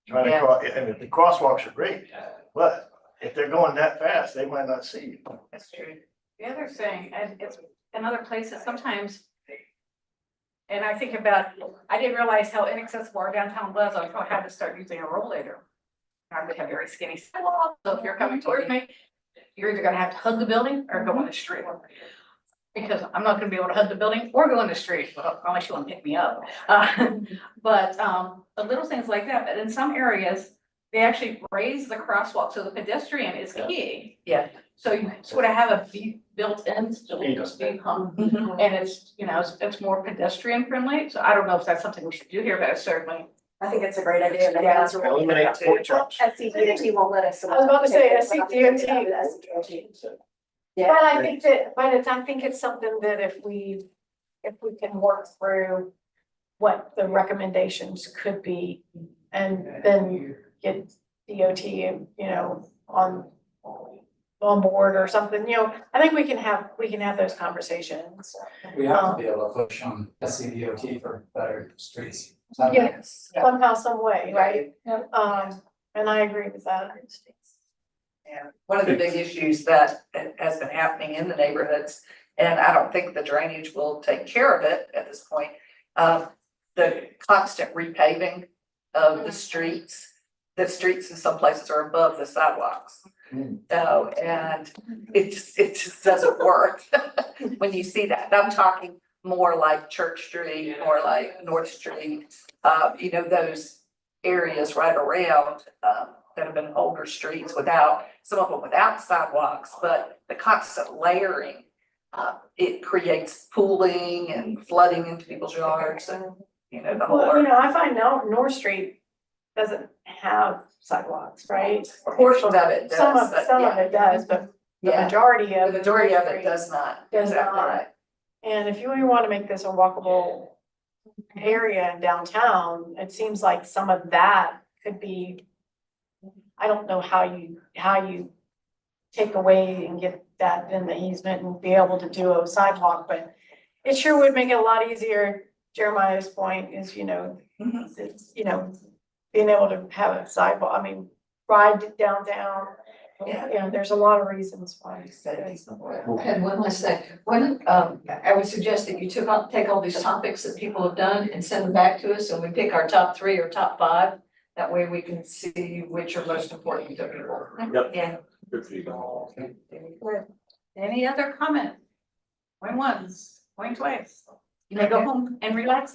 Trying to cross, and the crosswalks are great, but if they're going that fast, they might not see you. That's true. The other thing, and it's in other places sometimes. And I think about, I didn't realize how inaccessible our downtown was, I had to start using a rollator. I would have very skinny sidewalk, so if you're coming towards me, you're either gonna have to hug the building or go on the street. Because I'm not gonna be able to hug the building or go on the street, unless you wanna pick me up. But the little things like that, but in some areas, they actually raise the crosswalk, so the pedestrian is key. Yeah. So you sort of have a built-in speed hump, and it's, it's more pedestrian friendly, so I don't know if that's something we should do here, but certainly. I think it's a great idea. Eliminate pork chops. SCDOT won't let us. I was about to say, SCDOT. Yeah. But I think it's something that if we can work through what the recommendations could be, and then get DOT, on board or something, I think we can have those conversations. We have to be able to push on SCDOT for better streets. Yes, somehow, some way, right? And I agree with that. Yeah, one of the big issues that has been happening in the neighborhoods, and I don't think the drainage will take care of it at this point. The constant repaving of the streets in some places are above the sidewalks. So, and it just doesn't work when you see that. I'm talking more like Church Street, more like North Street, those areas right around, that have been older streets some of them without sidewalks, but the constant layering, it creates pooling and flooding into people's yards and, the whole. Well, I find now North Street doesn't have sidewalks, right? A portion of it does. Some of but it does, but the yeah, majority of. the majority of it Street does not. does Exactly not. right. And if you really want to make this a walkable area in downtown, it seems like some of that could be, I don't know how you take away and get that in the easement and be able to do a sidewalk, but it sure would make it a lot easier. Jeremiah's point is, it's, being able to have a sidewalk, ride downtown. There's a lot of reasons why. And one last thing, I would suggest that you take all these topics that people have done and send them back to us, and we pick our top 3 or top 5. That way we can see which are most important to people. Yep. Yeah. Good feedback. Any other comment? Going once, going twice. You may go home and relax.